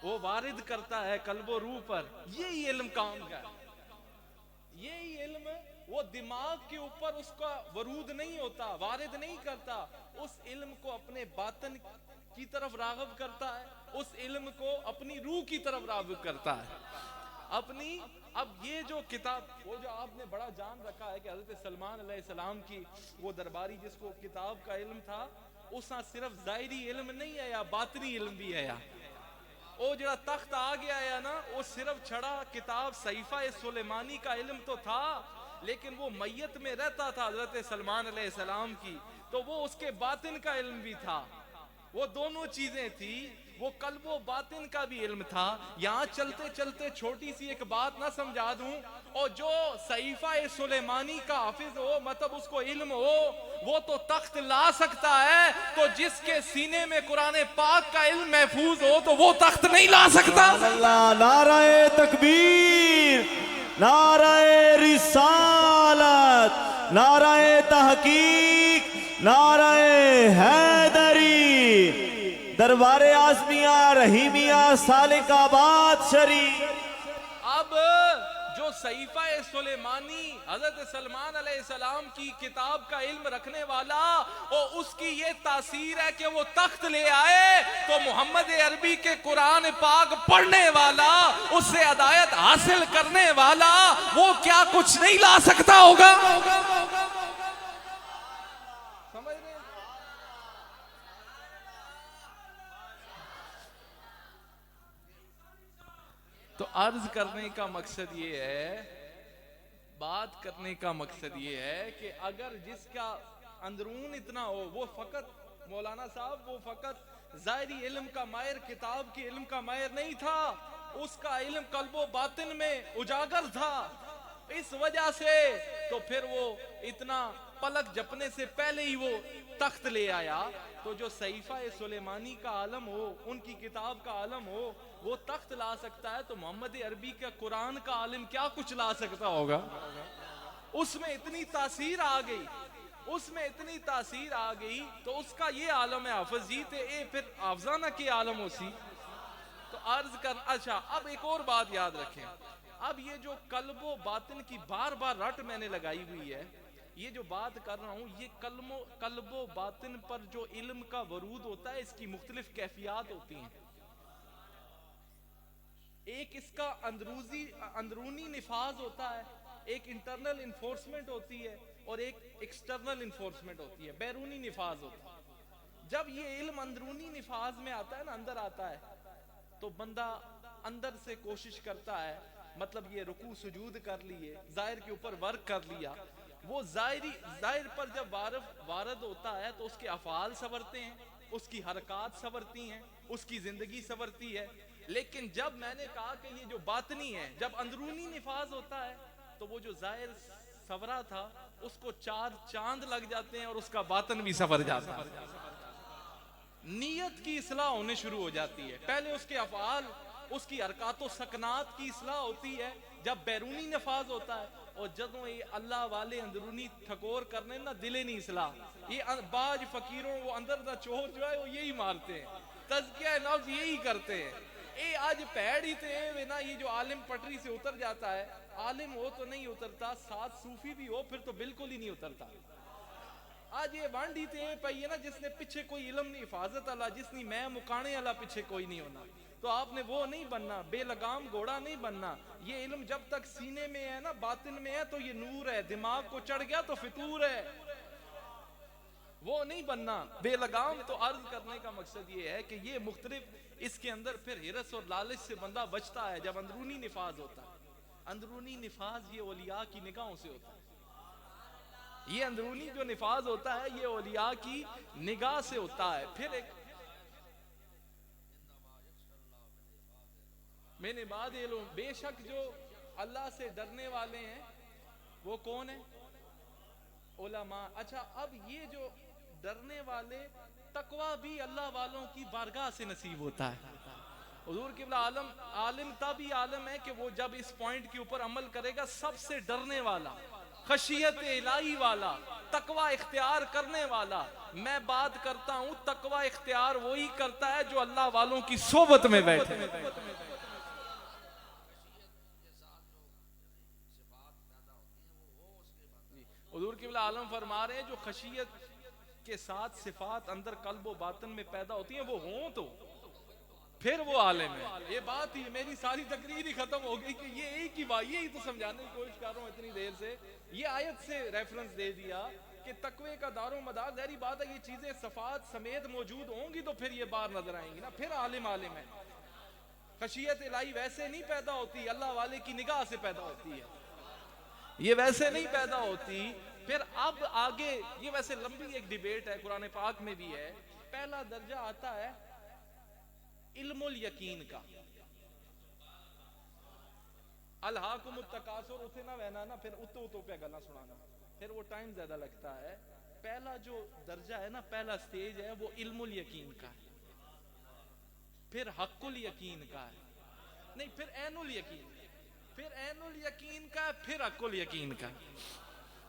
وہ وارد کرتا ہے، قلب و روح پر۔ یہی علم کام کا ہے، یہی علم وہ دماغ کے اوپر اس کا ورود نہیں ہوتا، وارد نہیں کرتا، اس علم کو اپنے باطن کی طرف راغب کرتا ہے، اس علم کو اپنی روح کی طرف راغب کرتا ہے اپنی۔ اب یہ جو کتاب، وہ جو آپ نے بڑا جان رکھا ہے کہ حضرت سلمان علیہ السلام کی وہ درباری جس کو کتاب کا علم تھا، اس میں صرف ظاہری علم نہیں ہے یا باطنی علم بھی ہے، یا وہ جڑا تخت آ گیا ہے نا، وہ صرف چھڑا کتاب صحیفہ سلیمانی کا علم تو تھا، لیکن وہ میت میں رہتا تھا حضرت سلمان علیہ السلام کی، تو وہ اس کے باطن کا علم بھی تھا، وہ دونوں چیزیں تھی، وہ قلب و باطن کا بھی علم تھا۔ یہاں چلتے چلتے چھوٹی سی ایک بات نہ سمجھا دوں، اور جو صحیفہ سلیمانی کا حافظ ہو، مطلب اس کو علم ہو، وہ تو تخت لا سکتا ہے، تو جس کے سینے میں قرآن پاک کا علم محفوظ ہو تو وہ تخت نہیں لا سکتا۔ اللہ، نعرہ تکبیر، نعرہ رسالت، نعرہ تحقیق، نعرہ حیدری، دربار اعظمیہ رحیمیہ سالک آباد شریف۔ اب جو صحیفہ سلیمانی حضرت سلمان علیہ السلام کی کتاب کا علم رکھنے والا، اور اس کی یہ تاثیر ہے کہ وہ تخت لے آئے، تو محمد عربی کے قرآن پاک پڑھنے والا، اس سے ہدایت حاصل کرنے والا، وہ کیا کچھ نہیں لا سکتا ہوگا؟ سمجھ رہے ہیں؟ تو عرض کرنے کا مقصد یہ ہے، بات کرنے کا مقصد یہ ہے کہ اگر جس کا اندرون اتنا ہو، وہ فقط مولانا صاحب، وہ فقط ظاہری علم کا ماہر، کتاب کے علم کا ماہر نہیں تھا، اس کا علم قلب و باطن میں اجاگر تھا، اس وجہ سے تو پھر وہ اتنا پلک جھپنے سے پہلے ہی وہ تخت لے آیا۔ تو جو صحیفہ سلیمانی کا عالم ہو، ان کی کتاب کا عالم ہو، وہ تخت لا سکتا ہے، تو محمد عربی کا قرآن کا عالم کیا کچھ لا سکتا ہوگا؟ اس میں اتنی تاثیر آ گئی، اس میں اتنی تاثیر آ گئی، تو اس کا یہ عالم ہے حافظ جی تے اے پھر حافظانہ کی عالم ہو سی۔ تو عرض کر، اچھا اب ایک اور بات یاد رکھیں، اب یہ جو قلب و باطن کی بار بار رٹ میں نے لگائی ہوئی ہے، یہ جو بات کر رہا ہوں، یہ قلب و باطن پر جو علم کا ورود ہوتا ہے، اس کی مختلف کیفیات ہوتی ہیں۔ ایک اس کا اندرونی نفاذ ہوتا ہے، ایک انٹرنل انفورسمنٹ ہوتی ہے، اور ایک ایکسٹرنل انفورسمنٹ ہوتی ہے، بیرونی نفاذ ہوتا ہے۔ جب یہ علم اندرونی نفاذ میں آتا ہے نا، اندر آتا ہے، تو بندہ اندر سے کوشش کرتا ہے، مطلب یہ رکوع سجود کر لیے، ظاہر کے اوپر ورک کر لیا، وہ ظاہر پر جب وارد ہوتا ہے تو اس کے افعال سنورتے ہیں، اس کی حرکات سنورتی ہیں، اس کی زندگی سنورتی ہے۔ لیکن جب میں نے کہا کہ یہ جو باطنی ہے، جب اندرونی نفاذ ہوتا ہے، تو وہ جو ظاہر سورا تھا اس کو 4 چاند لگ جاتے ہیں اور اس کا باطن بھی سفر جاتا ہے. نیت کی اصلاح ہونے شروع ہو جاتی ہے. پہلے اس کے افعال، اس کی حرکات و سکنات کی اصلاح ہوتی ہے جب بیرونی نفاذ ہوتا ہے. اور جدوں یہ اللہ والے اندرونی ٹھکور کرنے نا دلے نہیں اصلاح. یہ باج فقیروں وہ اندر دا چور جو ہے وہ یہی مارتے ہیں، تزکیہ نفس یہی کرتے ہیں. اے آج پیڑ ہی تے نا یہ جو عالم پٹری سے اتر جاتا ہے، عالم ہو تو نہیں اترتا، ساتھ صوفی بھی ہو پھر تو بالکل ہی نہیں اترتا. آج یہ وانڈی تے پئی ہے نا جس نے پیچھے کوئی علم نہیں حفاظت اللہ، جس نے میں مکانے اللہ پیچھے کوئی نہیں ہونا. تو آپ نے وہ نہیں بننا، بے لگام گھوڑا نہیں بننا. یہ علم جب تک سینے میں ہے نا، باطن میں ہے تو یہ نور ہے، دماغ کو چڑھ گیا تو فطور ہے، وہ نہیں بننا بے لگام. تو عرض کرنے کا مقصد یہ ہے کہ یہ مختلف اس کے اندر پھر ہرس اور لالچ سے بندہ بچتا ہے جب اندرونی نفاذ ہوتا ہے. اندرونی نفاذ یہ اولیاء کی نگاہوں سے ہوتا ہے. یہ اندرونی جو نفاذ ہوتا ہے یہ اولیاء کی نگاہ سے ہوتا ہے. پھر ایک میں نے بعد علم، بے شک جو اللہ سے ڈرنے والے ہیں وہ کون ہیں؟ علماء. اچھا اب یہ جو ڈرنے والے، تقوی بھی اللہ والوں کی بارگاہ سے نصیب ہوتا ہے. حضور قبلہ عالم تبھی عالم ہے کہ وہ جب اس پوائنٹ کے اوپر عمل کرے گا، سب سے ڈرنے والا، خشیت الہی والا، تقوی اختیار کرنے والا. میں بات کرتا ہوں تقوی اختیار وہی کرتا ہے جو اللہ والوں کی صحبت میں بیٹھے. حضور قبلہ عالم فرما رہے ہیں جو خشیت کے ساتھ صفات اندر قلب و باطن میں پیدا ہوتی ہیں وہ ہوں تو پھر وہ عالم ہے. یہ بات ہی میری ساری تقریر ہی ختم ہو گئی کہ یہ ایک ہی بات، یہی تو سمجھانے کی کوشش کر رہا ہوں اتنی دیر سے. یہ آیت سے ریفرنس دے دیا کہ تقوی کا دار و مدار، ظاہری بات ہے یہ چیزیں صفات سمیت موجود ہوں گی تو پھر یہ بار نظر آئیں گی نا، پھر عالم ہے. خشیت الہی ویسے نہیں پیدا ہوتی، اللہ والے کی نگاہ سے پیدا ہوتی ہے، یہ ویسے نہیں پیدا ہوتی. پھر اب آگے یہ ویسے لمبی ایک ڈیبیٹ ہے، قرآن پاک میں بھی ہے. پہلا درجہ آتا ہے علم الیقین کا. الہاکم التکاثر اتنے نہ وینا نا، پھر اتو پہ گلا سنانا، پھر وہ ٹائم زیادہ لگتا ہے. پہلا جو درجہ ہے نا، پہلا سٹیج ہے وہ علم الیقین کا ہے، پھر حق الیقین کا ہے، نہیں پھر عین الیقین، پھر عین الیقین کا ہے، پھر حق الیقین کا.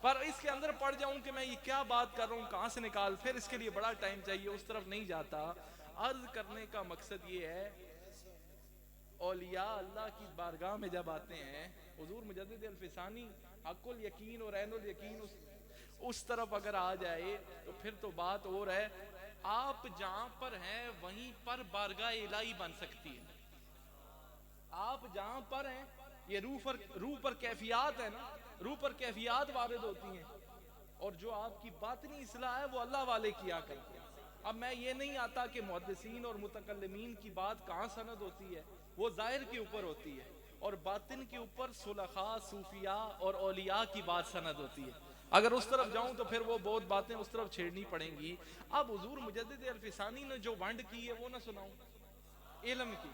پر اس کے اندر پڑ جاؤں کہ میں یہ کیا بات کر رہا ہوں، کہاں سے نکال، پھر اس کے لیے بڑا ٹائم چاہیے، اس طرف نہیں جاتا. عرض کرنے کا مقصد یہ ہے اولیاء اللہ کی بارگاہ میں جب آتے ہیں، حضور مجدد الفسانی حق الیقین اور عین الیقین اس طرف اگر آ جائے تو پھر تو بات اور ہے. آپ جہاں پر ہیں وہیں پر بارگاہ الہی بن سکتی ہے. آپ جہاں پر ہیں، یہ روح پر کیفیات ہے نا، روح پر کیفیات وارد ہوتی ہیں، اور جو آپ کی باطنی اصلاح ہے وہ اللہ والے کیا کرتے ہیں. اب میں یہ نہیں آتا کہ محدثین اور متکلمین کی بات کہاں سند ہوتی ہے، وہ ظاہر کے اوپر ہوتی ہے، اور باطن کے اوپر صلحاء، صوفیاء اور اولیاء کی بات سند ہوتی ہے. اگر اس طرف جاؤں تو پھر وہ بہت باتیں اس طرف چھیڑنی پڑیں گی. اب حضور مجدد الفسانی نے جو ونڈ کی ہے وہ نہ سناؤں، علم کی.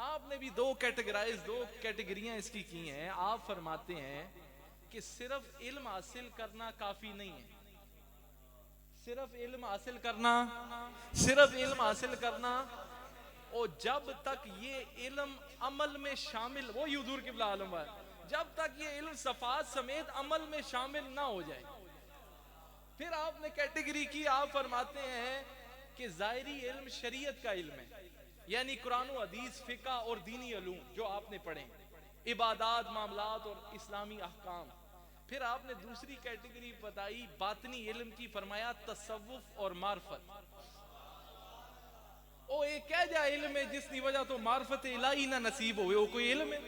آپ نے بھی دو کیٹیگریاں اس کی ہیں. آپ فرماتے ہیں کہ صرف علم حاصل کرنا کافی نہیں ہے، صرف علم حاصل کرنا اور جب تک یہ علم عمل میں شامل، وہ حضور قبلہ عالم ہے، جب تک یہ علم صفات سمیت عمل میں شامل نہ ہو جائے. پھر آپ نے کیٹیگری کی، آپ فرماتے ہیں کہ ظاہری علم شریعت کا علم ہے، یعنی قرآن و حدیث، فقہ اور دینی علوم جو آپ نے پڑھے، عبادات، معاملات اور اسلامی احکام. پھر آپ نے دوسری کیٹیگری بتائی باطنی علم کی، فرمایا تصوف اور معرفت. او ایک کہہ جا علم ہے جس کی وجہ تو معرفت الہی نہ نصیب ہوئے، وہ کوئی علم ہے؟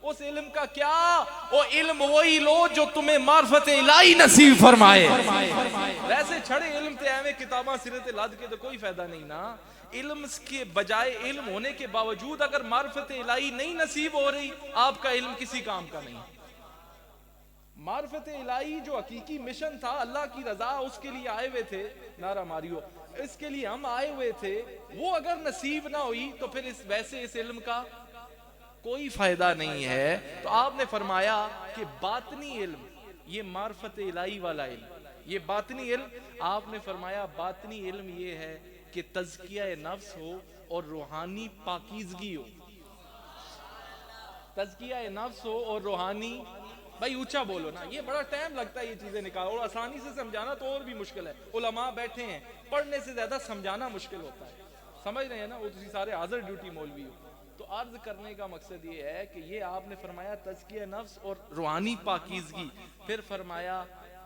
اس علم کا کیا؟ وہ علم وہی لو جو تمہیں معرفت الہی نصیب فرمائے. ویسے چھڑے علم تے ایویں کتاباں سرے لاد کے تو کوئی فائدہ نہیں نا. علم کے بجائے علم ہونے کے باوجود اگر معرفت الہی نہیں نصیب ہو رہی، آپ کا علم کسی کام کا نہیں. معرفت الہی جو حقیقی مشن تھا، اللہ کی رضا، اس کے لیے آئے ہوئے تھے، نعرہ ماریو، اس کے لیے ہم آئے ہوئے تھے، وہ اگر نصیب نہ ہوئی تو پھر اس علم کا کوئی فائدہ نہیں ہے. تو آپ نے فرمایا کہ باطنی علم یہ معرفت الہی والا علم, یہ باطنی علم, آپ نے فرمایا باطنی علم یہ ہے کہ تزکیہ نفس ہو اور روحانی پاکیزگی ہو. تزکیہ نفس ہو اور روحانی, بھائی اونچا بولو نا, یہ بڑا ٹائم لگتا ہے یہ چیزیں نکال, اور آسانی سے سمجھانا تو اور بھی مشکل ہے. علماء بیٹھے ہیں, پڑھنے سے زیادہ سمجھانا مشکل ہوتا ہے. سمجھ رہے ہیں نا, وہ تسی سارے حاضر ڈیوٹی مولوی ہو. تو عرض کرنے کا مقصد یہ ہے کہ یہ آپ نے فرمایا تزکیہ نفس اور روحانی پاکیزگی, پھر فرمایا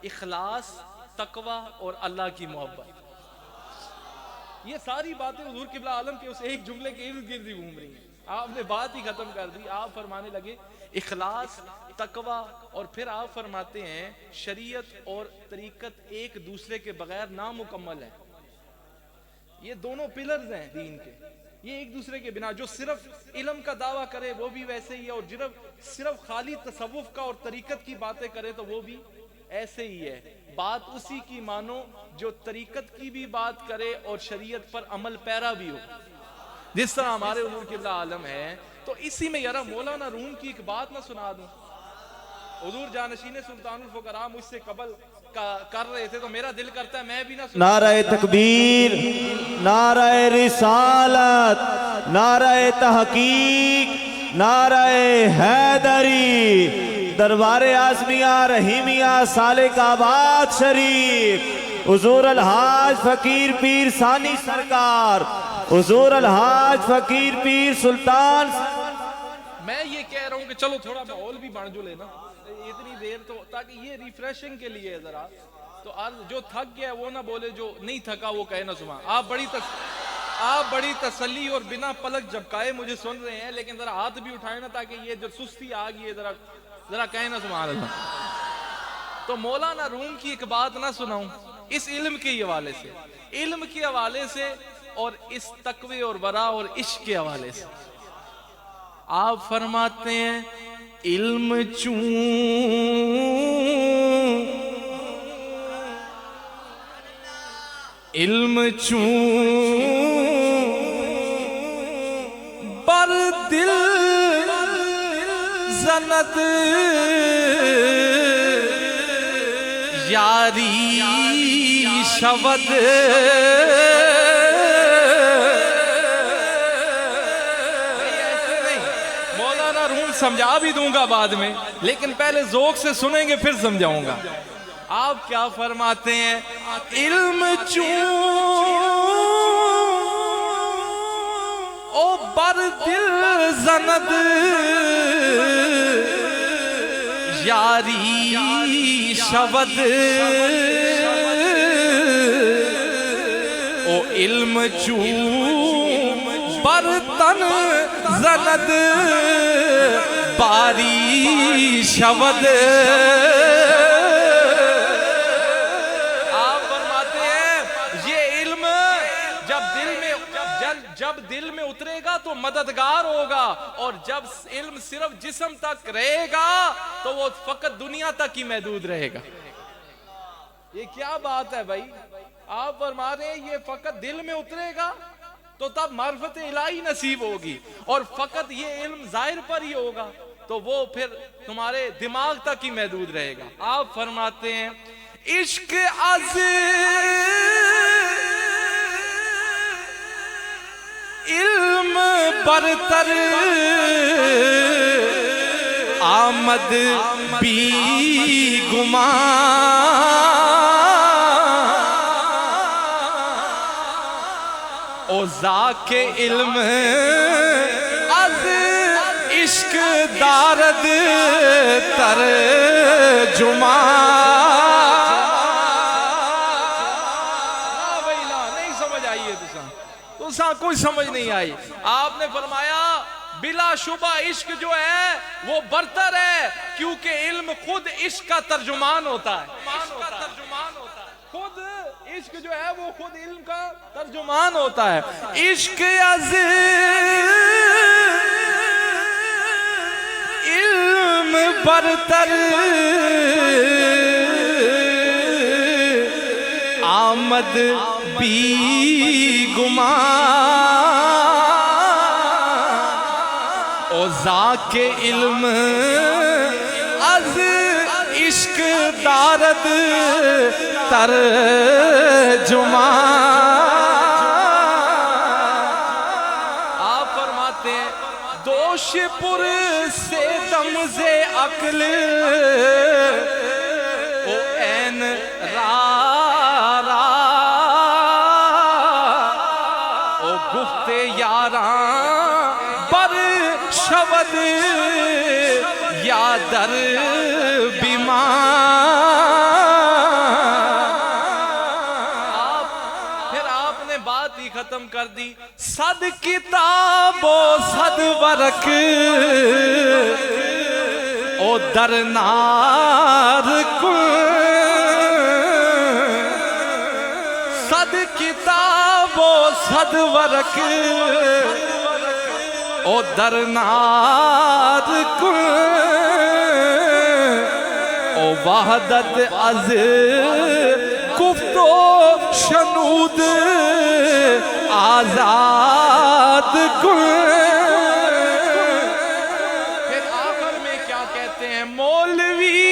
اخلاص, تقوی اور اللہ کی محبت. یہ ساری باتیں حضور قبلہ عالم کے اس ایک جملے کے ارد گرد ہی گھوم رہی ہیں. آپ نے بات ہی ختم کر دی. آپ فرمانے لگے اخلاص, تقوی, اور پھر آپ فرماتے ہیں شریعت اور طریقت ایک دوسرے کے بغیر نامکمل ہے. یہ دونوں پلرز ہیں دین کے, یہ ایک دوسرے کے بنا. جو صرف علم کا دعویٰ کرے وہ بھی ویسے ہی ہے, اور صرف خالی تصوف کا اور طریقت کی باتیں کرے تو وہ بھی ایسے ہی ہے. بات اسی کی مانو جو طریقت کی بھی بات کرے اور شریعت پر عمل پیرا بھی ہو, جس طرح ہمارے حضور قبلہ عالم ہے. تو اسی میں یارا مولانا روم کی ایک بات نہ سنا دوں. حضور جانشین سلطان الفقراء مجھ سے قبل کر رہے تھے تو میرا دل کرتا ہے میں بھی نہ سنا. نعرہ تکبیر, نعرہ رسالت, نعرہ تحقیق, نعرہ حیدری, دربار اعظمیہ رحیمیہ سالک آباد شریف, حضور الحاج فقیر پیر ثانی سرکار, حضور الحاج فقیر پیر سلطان. میں یہ کہہ رہا ہوں کہ چلو تھوڑا ماحول بھی بن جو لینا اتنی دیر, تو تاکہ یہ ریفریشنگ کے لیے ہے ذرا. تو جو تھک گیا وہ نہ بولے, جو نہیں تھکا وہ کہے نہ سبحان. آپ بڑی تسلی اور بنا پلک جھپکائے مجھے سن رہے ہیں, لیکن ذرا ہاتھ بھی اٹھائے نا تاکہ یہ جو سستی آ گئی ہے ذرا کہے نا سبحان اللہ. تو مولانا روم کی ایک بات نہ سناؤں اس علم کے حوالے سے, علم کے حوالے سے اور اس تقوی اور ورع اور عشق کے حوالے سے. آپ فرماتے ہیں علم چون بر دل زند یاری شود, سمجھا بھی دوں گا بعد میں, لیکن پہلے ذوق سے سنیں گے پھر سمجھاؤں گا. آپ کیا فرماتے ہیں علم چون او بر دل زند یاری شود, او علم چون بر تن زند باری شود. آپ فرماتے ہیں یہ علم جب دل میں اترے گا تو مددگار ہوگا, اور جب علم صرف جسم تک رہے گا تو وہ فقط دنیا تک ہی محدود رہے گا. یہ کیا بات ہے بھائی. آپ فرما رہے ہیں یہ فقط دل میں اترے گا تو تب معرفت الہی نصیب ہوگی, اور فقط یہ علم ظاہر پر ہی ہوگا تو وہ پھر تمہارے دماغ تک ہی محدود رہے گا. آپ فرماتے ہیں عشق از علم برتر آمد بی گمان, او ذاک علم از عشق دارد ترجمان. نہیں سمجھ آئی ہے تو کوئی سمجھ نہیں آئی. آپ نے فرمایا بلا شبہ عشق جو ہے وہ برتر ہے, کیونکہ علم خود عشق کا ترجمان ہوتا ہے. خود عشق جو ہے وہ خود علم کا ترجمان ہوتا ہے. عشق از علم برتر آمد بی گمان, او ذاکے علم از عشق دارد ترجمہ. آپ فرماتے ہیں دوش پر سے دمز عقل او این را او گفت یاراں بر شود یا در پھر آپ نے بات ہی ختم کر دی. صد کتاب و صد ورق او در نار کن. صد کتاب و صد ورق او در نار کن. او وحدت از گفت و شنود آزاد کن. پھر آخر میں کیا کہتے ہیں مولوی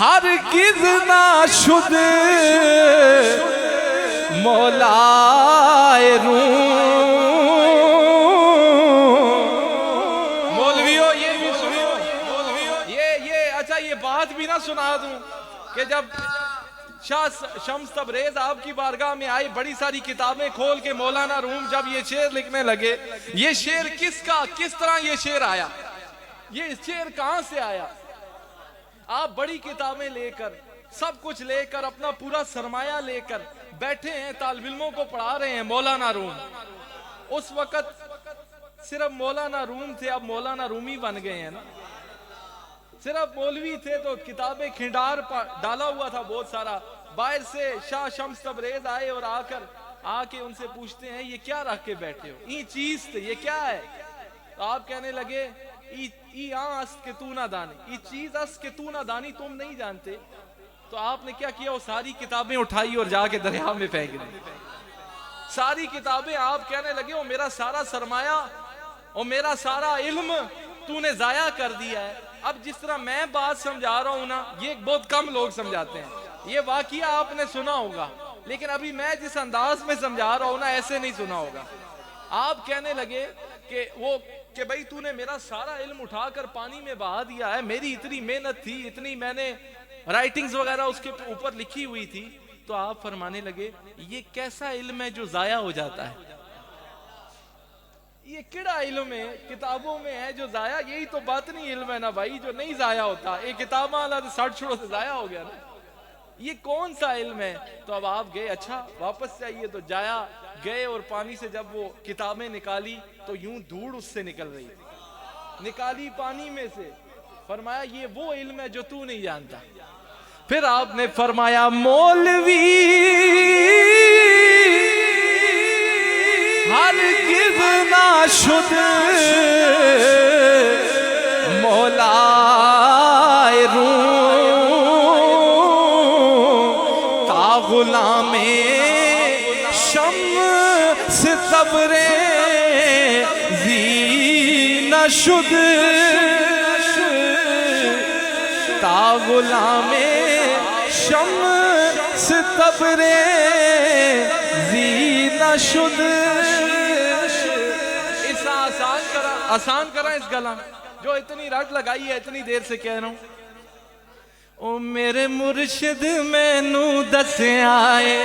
ہرگز نہ شد مولائے روم. مولویوں یہ بھی سنو, یہ اچھا یہ بات بھی نہ سنا دوں کہ جب شاہ شمس تبریز آپ کی بارگاہ میں آئی, بڑی ساری کتابیں کھول کے مولانا روم جب یہ شعر لکھنے لگے, یہ شعر کس طرح یہ شعر آیا, یہ شعر کہاں سے آیا؟ آپ بڑی کتابیں لے کر, سب کچھ لے کر, اپنا پورا سرمایہ لے کر بیٹھے ہیں, طالب علموں کو پڑھا رہے ہیں مولانا روم. اس وقت صرف مولانا روم تھے, اب مولانا رومی بن گئے ہیں نا. صرف مولوی تھے تو کتابیں کھنڈار ڈالا ہوا تھا بہت سارا. باہر سے شاہ شمس تبریز آئے اور آ کے ان سے پوچھتے ہیں یہ کیا رکھ کے بیٹھے ہو, یہ چیز تھے, یہ کیا ہے؟ تو آپ کہنے لگے ای آن است کہ تو نہ دانی, یہ چیز است کہ تو نہ دانی, تم نہیں جانتے. تو آپ نے کیا کیا, وہ ساری کتابیں اٹھائی اور جا کے دریا میں پھینک دی. ساری کتابیں آپ کہنے لگے وہ میرا سارا سرمایہ اور میرا سارا علم تو نے ضائع کر دیا ہے. اب جس طرح میں بات سمجھا رہا ہوں نا, یہ بہت کم لوگ سمجھاتے ہیں. یہ واقعہ آپ نے سنا ہوگا, لیکن ابھی میں جس انداز میں سمجھا رہا ہوں نا, ایسے نہیں سنا ہوگا. آپ کہنے لگے کہ بھئی تو نے میرا سارا علم اٹھا کر پانی میں بہا دیا ہے, میری اتنی محنت تھی, اتنی میں نے رائٹنگز وغیرہ اس کے اوپر لکھی ہوئی تھی. تو آپ فرمانے لگے یہ کیسا علم ہے جو ضائع ہو جاتا ہے؟ یہ کیڑا علم ہے کتابوں میں ہے جو ضائع, یہی تو باطنی علم ہے نا بھائی جو نہیں ضائع ہوتا. یہ کتاباں اللہ ساٹھ چھوڑوں سے ضائع ہو گیا نا, یہ کون سا علم ہے؟ تو اب آپ گئے, اچھا واپس جائیے. تو گئے اور پانی سے جب وہ کتابیں نکالی تو یوں دھوڑ اس سے نکل رہی تھی, نکالی پانی میں سے. فرمایا یہ وہ علم ہے جو تو نہیں جانتا. پھر آپ نے فرمایا مولوی ہرگز نہ شد مولائے روم, تا غلام شمس تبریزی نہ شد, تا غلام شمس تبریزی نہ شد. اس آسان کرا اس گلا جو اتنی رٹ لگائی ہے, اتنی دیر سے کہہ رہا ہوں. او میرے مرشد مینوں دسے آئے,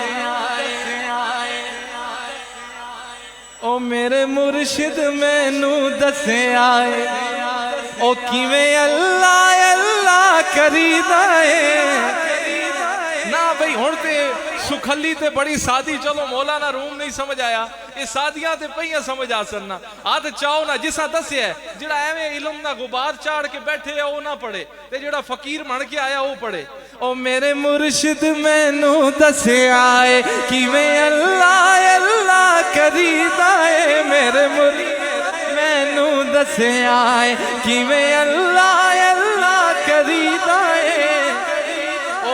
او میرے مرشد مینوں دسے آئے, او کیویں اللہ اللہ کریدا ہے. نہ بھئی ہن تے سکھلی تے بڑی سادی, چلو مولانا روم نہیں سمجھ آیا, یہ سادیاں تے پہیاں سمجھ آ سننا. آتے چاہو نہ جسا دسیا ہے, جڑا ایویں علم نہ غبار چاڑ کے بیٹھے ہے وہ نہ پڑھے, تے جڑا فقیر بن کے آیا وہ پڑھے. او میرے مرشد مینوں دسے آئے, کیویں اللہ اللہ کریدا ہے. میرے مرشد مینوں دسے آئے, کیویں اللہ اللہ کریدا ہے. او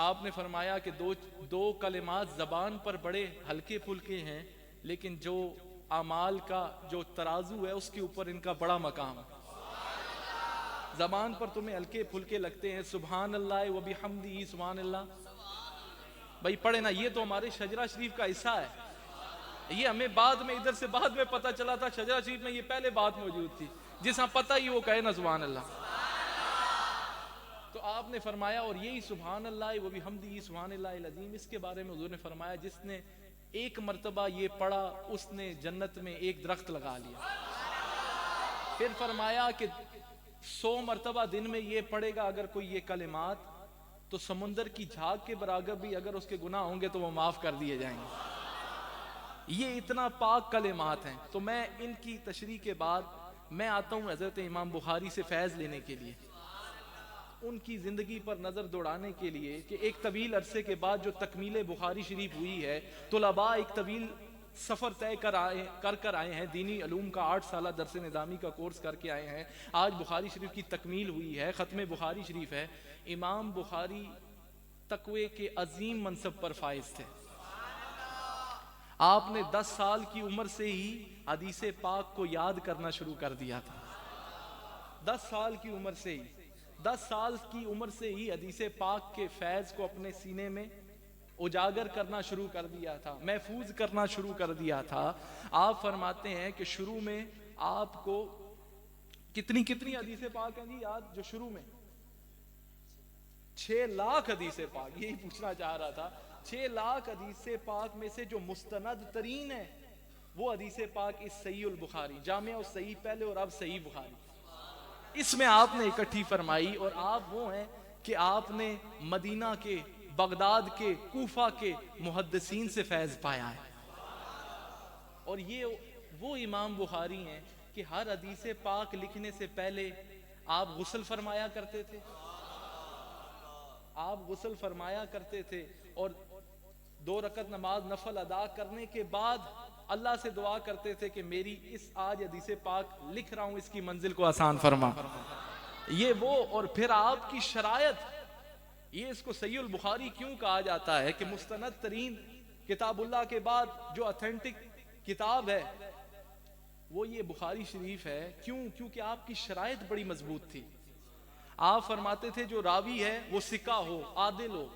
آپ نے فرمایا کہ دو کلمات زبان پر بڑے ہلکے پھلکے ہیں، لیکن جو اعمال کا جو ترازو ہے اس کے اوپر ان کا بڑا مقام ہے۔ زبان پر تمہیں ہلکے پھلکے لگتے ہیں، سبحان اللہ و بحمدہ سبحان اللہ، بھائی پڑھے نا، یہ تو ہمارے شجرہ شریف کا حصہ ہے۔ یہ ہمیں بعد میں ادھر سے بعد میں پتہ چلا تھا، شجرہ شریف میں یہ پہلے بات موجود تھی، جس ہاں پتہ ہی وہ کہے نا سبحان اللہ۔ تو آپ نے فرمایا، اور یہی سبحان اللہ و بحمدہ سبحان اللہ العظیم، اس کے بارے میں حضور نے فرمایا جس نے ایک مرتبہ یہ پڑھا اس نے جنت میں ایک درخت لگا لیا۔ پھر فرمایا کہ 100 مرتبہ دن میں یہ پڑھے گا اگر کوئی یہ کلمات، تو سمندر کی جھاگ کے برابر بھی اگر اس کے گناہ ہوں گے تو وہ معاف کر دیے جائیں گے۔ یہ اتنا پاک کلمات ہیں۔ تو میں ان کی تشریح کے بعد میں آتا ہوں حضرت امام بخاری سے فیض لینے کے لیے، ان کی زندگی پر نظر دوڑانے کے لیے کہ ایک طویل عرصے کے بعد جو تکمیل بخاری شریف ہوئی ہے، طلباء ایک طویل سفر طے کر آئے ہیں، دینی علوم کا 8 سالہ درس نظامی کا کورس کر کے آئے ہیں، آج بخاری شریف کی تکمیل ہوئی ہے، ختم بخاری شریف ہے۔ امام بخاری تقوی کے عظیم منصب پر فائز تھے۔ آپ نے 10 سال کی عمر سے ہی حدیث پاک کو یاد کرنا شروع کر دیا تھا۔ 10 سال کی عمر سے ہی 10 سال کی عمر سے ہی حدیث پاک کے فیض کو اپنے سینے میں اجاگر کرنا شروع کر دیا تھا، محفوظ کرنا شروع کر دیا تھا۔ آپ فرماتے ہیں کہ شروع میں آپ کو کتنی حدیث پاک ہیں جی یاد؟ جو شروع میں 6 لاکھ حدیث پاک، یہی پوچھنا چاہ رہا تھا، 6 لاکھ حدیث پاک میں سے جو مستند ترین ہے وہ حدیث پاک اس صحیح البخاری، جامع الصحیح پہلے اور اب صحیح بخاری، اس میں آپ نے اکٹھی فرمائی۔ اور آپ وہ ہیں کہ آپ نے مدینہ کے، بغداد کے، کوفہ کے محدثین سے فیض پایا ہے۔ اور یہ وہ امام بخاری ہیں کہ ہر حدیث پاک لکھنے سے پہلے آپ غسل فرمایا کرتے تھے، آپ غسل فرمایا کرتے تھے، اور 2 رکعت نماز نفل ادا کرنے کے بعد اللہ سے دعا کرتے تھے کہ میری اس آج حدیث پاک لکھ رہا ہوں اس کی منزل کو آسان فرما۔ یہ وہ، اور پھر آپ کی شرائط، یہ اس کو صحیح البخاری کیوں کہا جاتا ہے کہ مستند ترین کتاب اللہ کے بعد جو اتھینٹک کتاب ہے وہ یہ بخاری شریف ہے۔ کیونکہ آپ کی شرائط بڑی مضبوط تھی۔ آپ فرماتے تھے جو راوی ہے وہ ثقہ ہو، عادل ہو،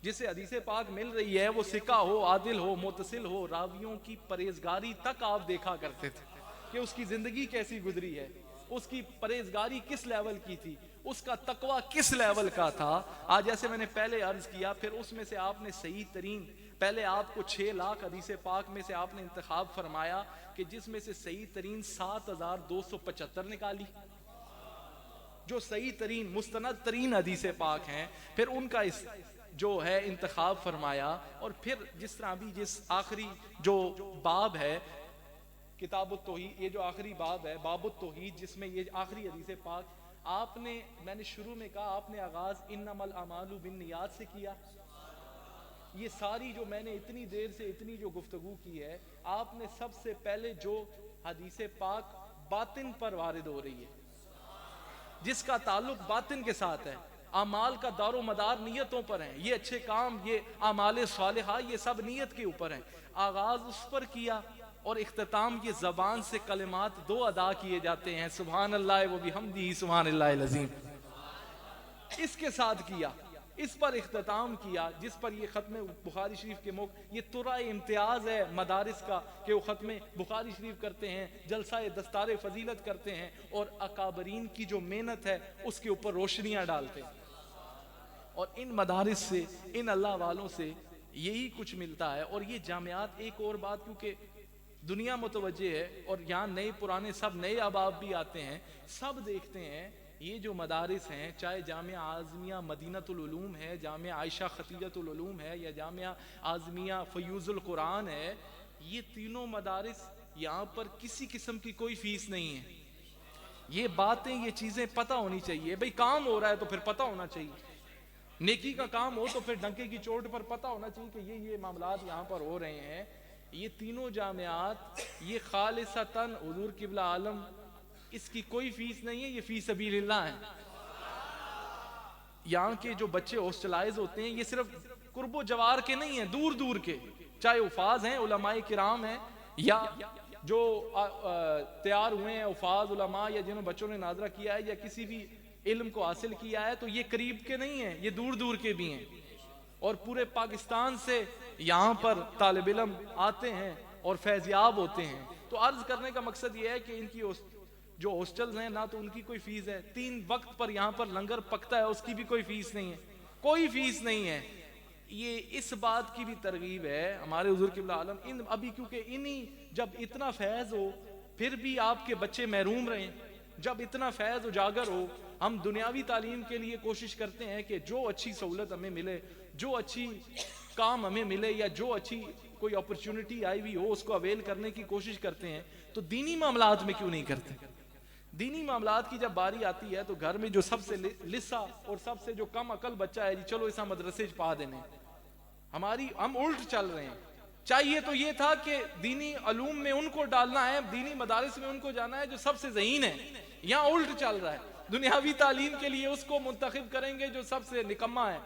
جسے حدیث پاک مل رہی ہے وہ ثقہ ہو، عادل ہو، متصل ہو۔ راویوں کی پرہیزگاری تک آپ دیکھا کرتے تھے کہ اس کی زندگی کیسی گزری ہے، اس کی پرہیزگاری کس لیول کی تھی، اس کا تقوی کس لیول کا تھا۔ آج جیسے میں نے پہلے عرض کیا، پھر اس میں سے آپ نے صحیح ترین، پہلے آپ کو 6 لاکھ حدیث پاک میں سے آپ نے انتخاب فرمایا کہ جس میں سے صحیح ترین 7275 نکالی، جو صحیح ترین مستند ترین حدیث پاک ہیں، پھر ان کا جو ہے انتخاب فرمایا۔ اور پھر جس طرح بھی جس آخری جو باب ہے کتاب التوحید، یہ جو آخری باب ہے باب التوحید، جس میں یہ آخری حدیث پاک آپ نے، میں نے شروع میں کہا آپ نے آغاز انما الاعمال بالنیات سے کیا۔ یہ ساری جو میں نے اتنی دیر سے اتنی جو گفتگو کی ہے، آپ نے سب سے پہلے جو حدیث پاک باطن پر وارد ہو رہی ہے، جس کا تعلق باطن کے ساتھ ہے، اعمال کا دار و مدار نیتوں پر ہیں، یہ اچھے کام، یہ اعمال صالحہ، یہ سب نیت کے اوپر ہیں، آغاز اس پر کیا۔ اور اختتام یہ زبان سے کلمات 2 ادا کیے جاتے ہیں، سبحان اللہ و بحمدہ سبحان اللہ العظیم، اس کے ساتھ کیا، اس پر اختتام کیا، جس پر یہ ختم بخاری شریف کے یہ ترا امتیاز ہے مدارس کا کہ وہ ختم بخاری شریف کرتے ہیں، جلسہ دستار فضیلت کرتے ہیں، اور اکابرین کی جو محنت ہے اس کے اوپر روشنیاں ڈالتے ہیں۔ اور ان مدارس سے، ان اللہ والوں سے یہی کچھ ملتا ہے۔ اور یہ جامعات، ایک اور بات، کیونکہ دنیا متوجہ ہے اور یہاں نئے پرانے سب نئے احباب بھی آتے ہیں، سب دیکھتے ہیں یہ جو مدارس ہیں، چاہے جامعہ اعظمیہ مدینۃ العلوم ہے، جامعہ عائشہ ختیجۃ العلوم ہے، یا جامعہ اعظمیہ فیوز القرآن ہے، یہ تینوں مدارس، یہاں پر کسی قسم کی کوئی فیس نہیں ہے۔ یہ باتیں، یہ چیزیں پتہ ہونی چاہیے، بھئی کام ہو رہا ہے تو پھر پتہ ہونا چاہیے، نیکی کا کام ہو تو پھر ڈنکے کی چوٹ پر پتہ ہونا چاہیے کہ یہ معاملات یہاں پر ہو رہے ہیں۔ یہ تینوں جامعات، یہ خالصتاً حضور قبلہ عالم، اس کی کوئی فیس نہیں ہے، یہ فی سبیل اللہ ہے۔ یہاں کے جو بچے ہاسٹلائز ہوتے ہیں یہ صرف قرب و جوار کے نہیں ہیں، دور دور کے، چاہے حفاظ ہیں، علماء کرام ہیں، یا جو تیار ہوئے ہیں حفاظ علماء، یا جنہوں بچوں نے ناظرہ کیا ہے یا کسی بھی علم کو حاصل کیا ہے، تو یہ قریب کے نہیں ہیں، یہ دور دور کے بھی ہیں، اور پورے پاکستان سے یہاں پر طالب علم آتے ہیں اور فیضیاب ہوتے ہیں۔ تو عرض کرنے کا مقصد یہ ہے کہ ان کی جو ہاسٹلز ہیں، نہ تو ان کی کوئی فیس ہے، 3 وقت پر یہاں پر لنگر پکتا ہے، اس کی بھی کوئی فیس نہیں ہے، کوئی فیس نہیں ہے۔ یہ اس بات کی بھی ترغیب ہے ہمارے حضور قبلہ عالم ابھی، کیونکہ انہی جب اتنا فیض ہو پھر بھی آپ کے بچے محروم رہیں، جب اتنا فیض اجاگر ہو، ہم دنیاوی تعلیم کے لیے کوشش کرتے ہیں کہ جو اچھی سہولت ہمیں ملے، جو اچھی کام ہمیں ملے، یا جو اچھی کوئی اپرچونٹی آئی ہوئی ہو اس کو اویل کرنے کی کوشش کرتے ہیں، تو دینی معاملات میں کیوں نہیں کرتے؟ دینی معاملات کی جب باری آتی ہے تو گھر میں جو سب سے لسا اور سب سے جو کم عقل بچہ ہے، جی چلو اسا مدرسے پا دینے، ہم الٹ چل رہے ہیں۔ چاہیے تو یہ تھا کہ دینی علوم میں ان کو ڈالنا ہے، دینی مدارس میں ان کو جانا ہے جو سب سے ذہین ہے، یہاں الٹ چل رہا ہے، دنیاوی تعلیم کے لیے اس کو منتخب کریں گے جو سب سے نکما ہے،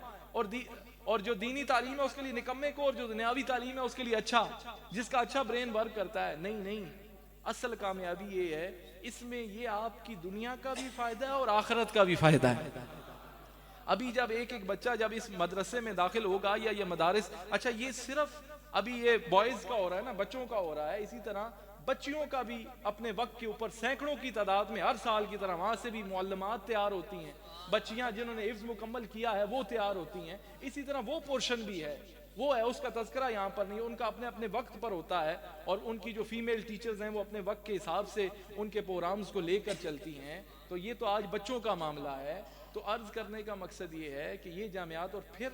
اور جو دینی تعلیم ہے اس کے لیے نکمے کو، اور جو دنیاوی تعلیم ہے اس کے لیے اچھا، جس کا اچھا برین ورک کرتا ہے۔ نہیں، اصل کامیابی یہ ہے، اس میں یہ آپ کی دنیا کا بھی فائدہ ہے اور آخرت کا بھی فائدہ ہے۔ ابھی جب ایک بچہ جب اس مدرسے میں داخل ہوگا یا یہ مدارس، اچھا یہ صرف ابھی یہ بوائز کا ہو رہا ہے نا، بچوں کا ہو رہا ہے، اسی طرح بچیوں کا بھی اپنے وقت کے اوپر سینکڑوں کی تعداد میں ہر سال کی طرح وہاں سے بھی معلمات تیار ہوتی ہیں، بچیاں جنہوں نے حفظ مکمل کیا ہے وہ تیار ہوتی ہیں، اسی طرح وہ پورشن بھی ہے، وہ ہے، اس کا تذکرہ یہاں پر نہیں ہے، ان کا اپنے اپنے وقت پر ہوتا ہے، اور ان کی جو فیمیل ٹیچرز ہیں وہ اپنے وقت کے حساب سے ان کے پروگرامز کو لے کر چلتی ہیں۔ تو یہ تو آج بچوں کا معاملہ ہے۔ تو عرض کرنے کا مقصد یہ ہے کہ یہ جامعات، اور پھر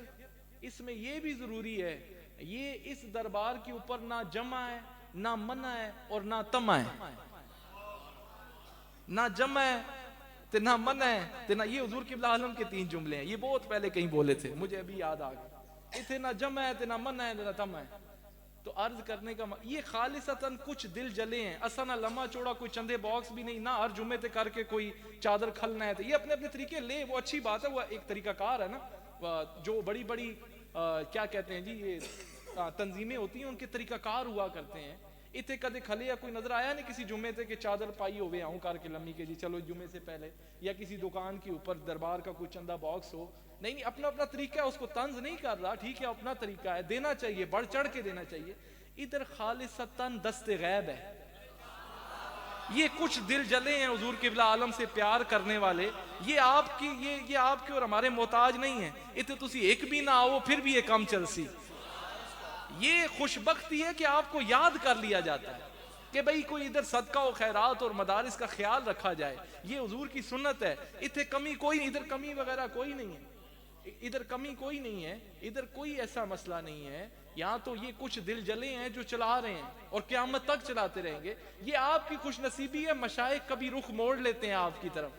اس میں یہ بھی ضروری ہے، یہ اس دربار کے اوپر نہ جمع ہے، نہ منع ہے، اور نہ طمع ہے، نہ جمع ہے تے نہ منع ہے تے نہ، یہ حضور قبلہ عالم کے 3 جملے ہیں، یہ بہت پہلے کہیں بولے تھے، مجھے ابھی یاد آ گیا، اتنے نہ جمع ہے تے نہ منع ہے تے نہ طمع ہے۔ تو عرض کرنے کا یہ خالصتاً کچھ دل جلے ہیں، اصلا نہ لمحہ چوڑا کوئی چندے باکس بھی نہیں، نہ ہر جمعے تے کر کے کوئی چادر کھلنا ہے، تو یہ اپنے اپنے طریقے لے، وہ اچھی بات ہے، وہ ایک طریقہ کار ہے نا، جو بڑی بڑی کیا کہتے ہیں جی یہ تنظیمیں ہوتی ہیں ان کے طریقہ کار ہوا کرتے ہیں۔ اتنے کدے کھلے یا کوئی نظر آیا نہیں کسی جمعے تے کہ چادر پائی ہوئے آؤں کر کے لمبی کے جی چلو جمعے سے پہلے، یا کسی دکان کے اوپر دربار کا کوئی چندہ باکس ہو، نہیں، اپنا اپنا طریقہ ہے، اس کو طنز نہیں کر رہا، ٹھیک ہے اپنا طریقہ ہے، دینا چاہیے، بڑھ چڑھ کے دینا چاہیے۔ ادھر خالصتاً دست غیب ہے، یہ کچھ دل جلے ہیں حضور قبلہ عالم سے پیار کرنے والے، یہ آپ کی یہ آپ کے اور ہمارے محتاج نہیں ہیں، اتنے تسی ایک بھی نہ آؤ پھر بھی یہ کام چلسی۔ یہ خوشبختی ہے کہ آپ کو یاد کر لیا جاتا ہے کہ بھئی کوئی ادھر صدقہ و خیرات اور مدارس کا خیال رکھا جائے، یہ حضور کی سنت ہے، اتنے کمی کوئی نہیں، ادھر کمی وغیرہ کوئی نہیں ہے، ادھر کمی کوئی نہیں ہے، ادھر کوئی ایسا مسئلہ نہیں ہے، یہاں تو یہ کچھ دل جلے ہیں جو چلا رہے ہیں اور قیامت تک چلاتے رہیں گے۔ یہ آپ کی خوش نصیبی ہے، مشائخ کبھی رخ موڑ لیتے ہیں آپ کی طرف،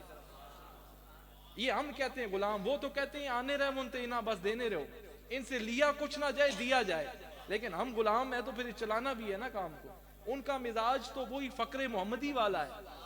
یہ ہم کہتے ہیں غلام، وہ تو کہتے ہیں آنے رہے منتہینا، بس دینے رہو، ان سے لیا کچھ نہ جائے دیا جائے، لیکن ہم غلام ہیں تو پھر چلانا بھی ہے نا کام کو۔ ان کا مزاج تو وہی فقر محمدی والا ہے،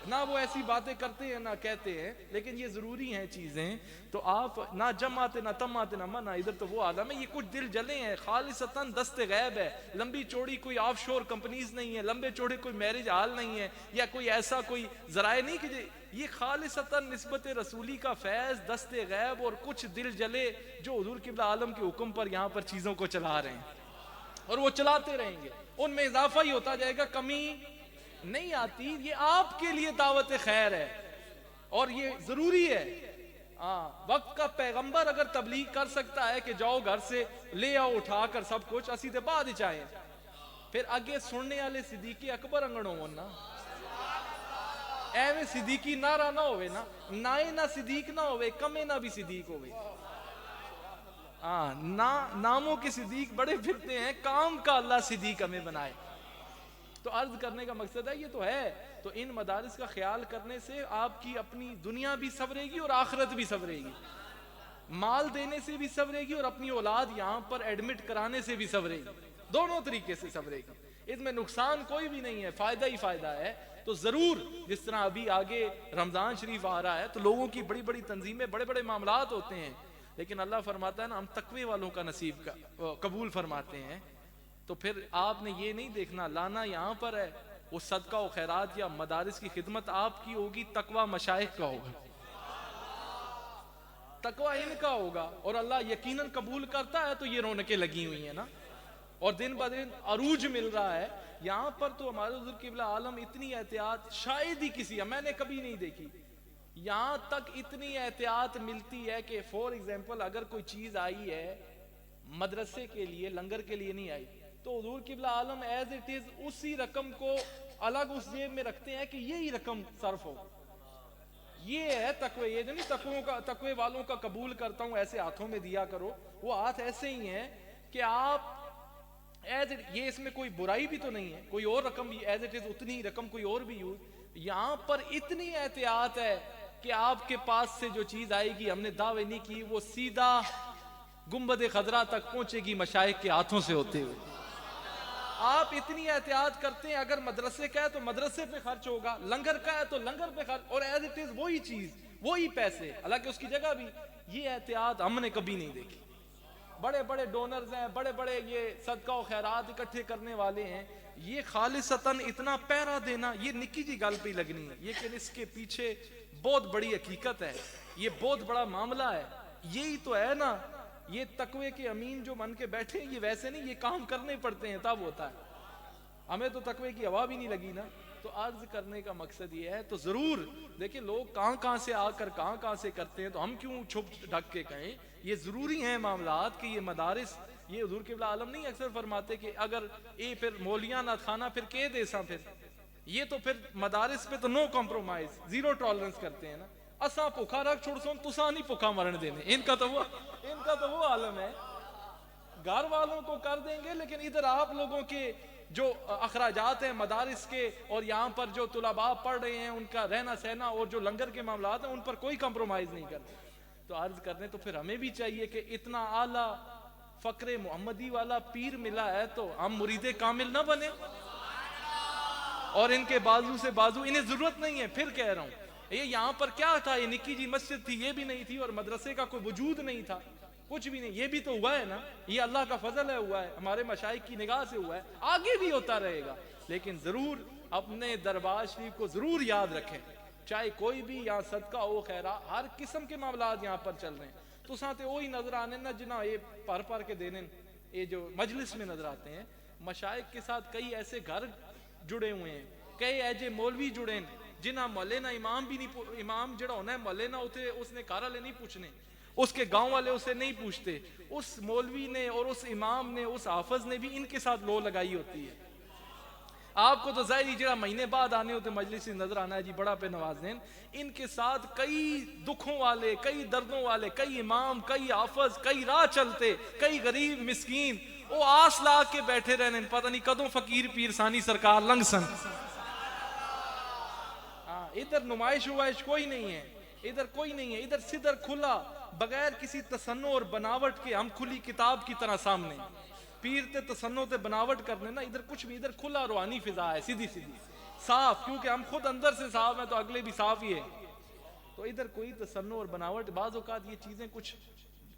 نہ وہ ایسی باتیں کرتے ہیں نہ کہتے ہیں، لیکن یہ ضروری ہیں چیزیں۔ تو آپ نہ جمعاتے نہ تماتے نہ منع، ادھر تو وہ عالم ہے، یہ کچھ دل جلے ہیں، خالصتاً دست غیب ہے، لمبی چوڑی کوئی آف شور کمپنیز نہیں ہے، لمبے چوڑے کوئی میرج ہال نہیں ہے، یا کوئی ایسا کوئی ذرائع نہیں کہ یہ خالصتاً نسبت رسولی کا فیض، دست غیب اور کچھ دل جلے جو حضور قبلہ عالم کے حکم پر یہاں پر چیزوں کو چلا رہے ہیں، اور وہ چلاتے رہیں گے، ان میں اضافہ ہی ہوتا جائے گا، کمی نہیں آتی۔ یہ آپ کے لیے دعوت خیر ہے اور یہ ضروری ہے۔ وقت کا پیغمبر اگر تبلیغ کر سکتا ہے کہ جاؤ گھر سے لے آؤ اٹھا کر سب کچھ، اسی دے بعد چاہیں پھر اگے سننے والے صدیق اکبر انگڑوں ہونا، ایویں صدیقی نعرہ نہ ہوئے نا، نائے نہ صدیق نہ ہوئے، کمے نہ بھی صدیق ہوئے۔ ناموں کے صدیق بڑے پھرتے ہیں، کام کا اللہ صدیق ہمیں بنائے۔ تو عرض کرنے کا مقصد ہے یہ تو ہے، تو ان مدارس کا خیال کرنے سے آپ کی اپنی دنیا بھی سنورے گی اور آخرت بھی سنورے گی، مال دینے سے بھی سنورے گی اور اپنی اولاد یہاں پر ایڈمٹ کرانے سے بھی سنورے گی، دونوں طریقے سے سنورے گی، اس میں نقصان کوئی بھی نہیں ہے، فائدہ ہی فائدہ ہے۔ تو ضرور جس طرح ابھی آگے رمضان شریف آ رہا ہے تو لوگوں کی بڑی بڑی تنظیمیں بڑے بڑے معاملات ہوتے ہیں، لیکن اللہ فرماتا ہے نا ہم تقوی والوں کا نصیب کا قبول فرماتے ہیں. تو پھر آپ نے یہ نہیں دیکھنا لانا یہاں پر ہے، وہ صدقہ و خیرات یا مدارس کی خدمت آپ کی ہوگی، تقوی مشائخ کا ہوگا، تقوی ان کا ہوگا، اور اللہ یقیناً قبول کرتا ہے. تو یہ رونقیں لگی ہوئی ہیں نا، اور دن بدن عروج مل رہا ہے یہاں پر. تو ہمارے حضور قبلہ عالم اتنی احتیاط شاید ہی کسی، میں نے کبھی نہیں دیکھی، یہاں تک اتنی احتیاط ملتی ہے کہ فور ایگزامپل اگر کوئی چیز آئی ہے مدرسے کے لیے، لنگر کے لیے نہیں آئی، تو حضور قبلہ عالم ایز اٹ از اسی رقم کو الگ اس جیب میں رکھتے ہیں کہ یہی رقم صرف ہو. یہ ہے تقوی. یہ نہیں تقوی والوں کا قبول کرتا ہوں ایسے ہاتھوں میں دیا کرو، وہ ہاتھ ایسے ہی ہیں کہ آپ ایز اٹ، یہ اس میں کوئی برائی بھی تو نہیں ہے، کوئی اور رقم بھی ایز اٹ از اتنی ہی رقم کوئی اور بھی یوز. یہاں پر اتنی احتیاط ہے کہ آپ کے پاس سے جو چیز آئے گی، ہم نے دعوے نہیں کی، وہ سیدھا گنبد خضرا تک پہنچے گی مشائخ کے ہاتھوں سے ہوتے ہوئے. آپ اتنی احتیاط کرتے ہیں، اگر مدرسے کا ہے تو مدرسے پہ خرچ ہوگا، لنگر کا ہے تو لنگر پہ خرچ، اور ایز اٹ از وہی چیز وہی پیسے، حالانکہ اس کی جگہ بھی. یہ احتیاط ہم نے کبھی نہیں دیکھی. بڑے بڑے ڈونرز ہیں، بڑے بڑے یہ صدقہ و خیرات اکٹھے کرنے والے ہیں، یہ خالصتاً اتنا پیرا دینا یہ نکی جی گل پہ لگنی ہے، لیکن اس کے پیچھے بہت بڑی حقیقت ہے، یہ بہت بڑا معاملہ ہے. یہی تو ہے نا، یہ تقوی کے امین جو من کے بیٹھے ہیں، یہ ویسے نہیں، یہ کام کرنے پڑتے ہیں تب ہوتا ہے. ہمیں تو تقوی کی ہوا بھی نہیں لگی نا. تو عرض کرنے کا مقصد یہ ہے، تو ضرور دیکھیں لوگ کہاں سے آ کر کہاں سے کرتے ہیں، تو ہم کیوں چھپ ڈھک کے کہیں. یہ ضروری ہیں معاملات کہ یہ مدارس، یہ حضور قبلہ عالم نہیں اکثر فرماتے کہ اگر اے پھر مولیاں نہ کھانا پھر کے دیساں، پھر یہ تو پھر مدارس پہ تو نو کمپرومائز، زیرو ٹالرنس کرتے ہیں نا. اساں بھوکا رکھ چھوڑ سو، تساں نہیں بھوکا مرن دینے. ان کا تو وہ عالم ہے، گھر والوں کو کر دیں گے، لیکن ادھر آپ لوگوں کے جو اخراجات ہیں مدارس کے، اور یہاں پر جو طلباء پڑھ رہے ہیں ان کا رہنا سہنا اور جو لنگر کے معاملات ہیں ان پر کوئی کمپرومائز نہیں کرتے. تو عرض کرنے تو پھر ہمیں بھی چاہیے کہ اتنا اعلیٰ فقر محمدی والا پیر ملا ہے تو ہم مرید کامل نہ بنے، اور ان کے بازو سے بازو، انہیں ضرورت نہیں ہے. پھر کہہ رہا ہوں یہ یہاں پر کیا تھا، یہ نکی جی مسجد تھی، یہ بھی نہیں تھی، اور مدرسے کا کوئی وجود نہیں تھا، کچھ بھی نہیں. یہ بھی تو ہوا ہے نا، یہ اللہ کا فضل ہے، ہوا ہے ہمارے مشائخ کی نگاہ سے ہوا ہے، آگے بھی ہوتا رہے گا. لیکن ضرور اپنے دربار شریف کو ضرور یاد رکھیں، چاہے کوئی بھی یہاں صدقہ ہو خیرات، ہر قسم کے معاملات یہاں پر چل رہے ہیں. تو ساتھ وہی نظر آنے نا جنہاں یہ پر کے دینے، یہ جو مجلس میں نظر آتے ہیں، مشائخ کے ساتھ کئی ایسے گھر جڑے ہوئے ہیں، کئی ایسے مولوی جڑے ہیں جنہاں محلے نہ امام بھی نہیں، امام جڑا ہونا ہے محلے نہ ہوتے، اس نے گھر والے نہیں پوچھنے، اس کے گاؤں والے اسے نہیں پوچھتے، اس مولوی نے اور اس امام نے اس حافظ نے بھی ان کے ساتھ لو لگائی ہوتی ہے. آپ کو تو ظاہری جڑا مہینے بعد آنے ہوتے مجلس سے نظر آنا ہے جی بڑا پہ نوازین، ان کے ساتھ کئی دکھوں والے، کئی دردوں والے، کئی امام، کئی حافظ، کئی راہ چلتے، کئی غریب مسکین، وہ آس لا کے بیٹھے رہنے، پتہ نہیں کدوں فقیر پیر ثانی سرکار لنگ سن. ادھر نمائش ہوائش کوئی نہیں ہے، ادھر کوئی نہیں ہے، ادھر صدر کھلا بغیر کسی تصنع اور بناوٹ کے، ہم کھلی کتاب کی طرح سامنے. پیر تے تصنع تے بناوٹ کرنے نا، ادھر کچھ بھی، ادھر کھلا روحانی فضا ہے، سیدھی صاف، کیونکہ ہم خود اندر سے صاف ہیں تو اگلے بھی صاف ہی ہے. تو ادھر کوئی تصنع اور بناوٹ، بعض اوقات یہ چیزیں کچھ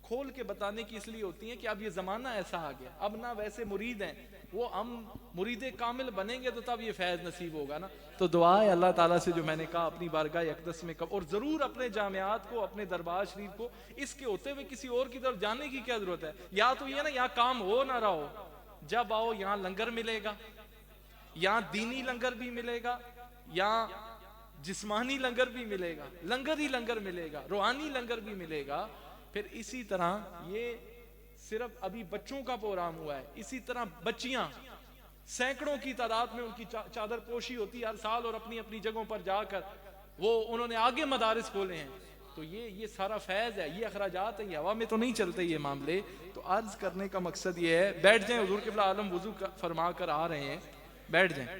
کھول کے بتانے کی اس لیے ہوتی ہیں کہ اب یہ زمانہ ایسا آ گیا، اب نہ ویسے مرید ہیں، وہ ہم مرید کامل بنیں گے تو تب یہ فیض نصیب ہوگا نا. تو دعا ہے اللہ تعالیٰ سے جو میں نے کہا اپنی بارگاہ اقدس میں، اور ضرور اپنے جامعات کو، اپنے دربار شریف کو، اس کے ہوتے ہوئے کسی اور کی طرف جانے کی کیا ضرورت ہے. یا تو یہ نا یہاں کام ہو نہ رہا ہو، جب آؤ یہاں لنگر ملے گا، یہاں دینی لنگر بھی ملے گا، یہاں جسمانی لنگر بھی ملے گا، لنگر ہی لنگر ملے گا، روحانی لنگر بھی ملے گا. پھر اسی طرح یہ صرف ابھی بچوں کا پروگرام ہوا ہے، اسی طرح بچیاں سینکڑوں کی تعداد میں ان کی چادر پوشی ہوتی ہے ہر سال، اور اپنی اپنی جگہوں پر جا کر وہ انہوں نے آگے مدارس کھولے ہیں. تو یہ سارا فیض ہے، یہ اخراجات ہیں، یہ ہوا میں تو نہیں چلتے یہ معاملے. تو عرض کرنے کا مقصد یہ ہے، بیٹھ جائیں، حضور قبلہ عالم وضو فرما کر آ رہے ہیں، بیٹھ جائیں.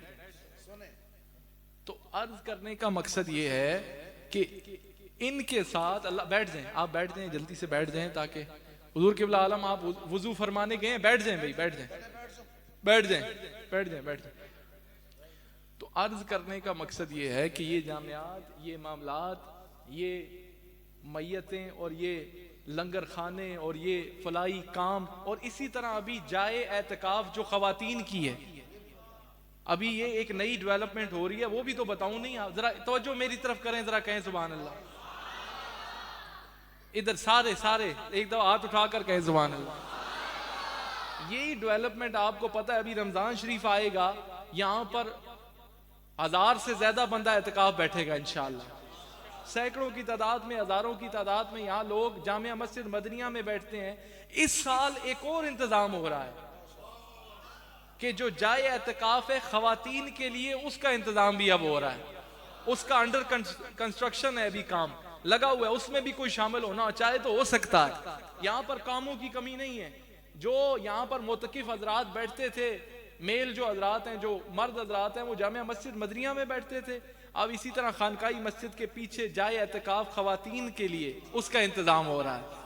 تو عرض کرنے کا مقصد یہ ہے کہ ان کے ساتھ اللہ، بیٹھ جائیں، آپ بیٹھ جائیں، جلدی سے بیٹھ جائیں، تاکہ حضور قبلہ عالم آپ وضو فرمانے گئے ہیں، بیٹھ جائیں بھائی، بیٹھ جائیں، بیٹھ جائیں، بیٹھ جائیں، بیٹھ جائیں. تو عرض کرنے کا مقصد یہ ہے کہ یہ جامعات، یہ معاملات، یہ میتیں اور یہ لنگر خانے اور یہ فلاحی کام، اور اسی طرح ابھی جائے اعتکاف جو خواتین کی ہے، ابھی یہ ایک نئی ڈیولپمنٹ ہو رہی ہے، وہ بھی تو بتاؤں نہیں؟ آپ ذرا توجہ میری طرف کریں، ذرا کہیں سبحان اللہ. ادھر سارے ایک دفعہ ہاتھ اٹھا کر کہیں سبحان اللہ. یہی ڈیولپمنٹ آپ کو پتہ ہے، ابھی رمضان شریف آئے گا، یہاں پر 1000 سے زیادہ بندہ اعتکاف بیٹھے گا انشاءاللہ. سینکڑوں کی تعداد میں، ہزاروں کی تعداد میں یہاں لوگ جامعہ مسجد مدنیہ میں بیٹھتے ہیں. اس سال ایک اور انتظام ہو رہا ہے کہ جو جائے اعتکاف ہے خواتین کے لیے، اس کا انتظام بھی اب ہو رہا ہے. اس کا انڈر کنسٹرکشن ہے، ابھی کام لگا ہوا ہے، اس میں بھی کوئی شامل ہونا چاہے تو ہو سکتا ہے. یہاں پر کاموں کی کمی نہیں ہے. جو یہاں پر معتکف حضرات بیٹھتے تھے، میل جو حضرات ہیں، جو مرد حضرات ہیں، وہ جامعہ مسجد مدنیہ میں بیٹھتے تھے. اب اسی طرح خانقاہی مسجد کے پیچھے جائے اعتکاف خواتین کے لیے، اس کا انتظام ہو رہا ہے.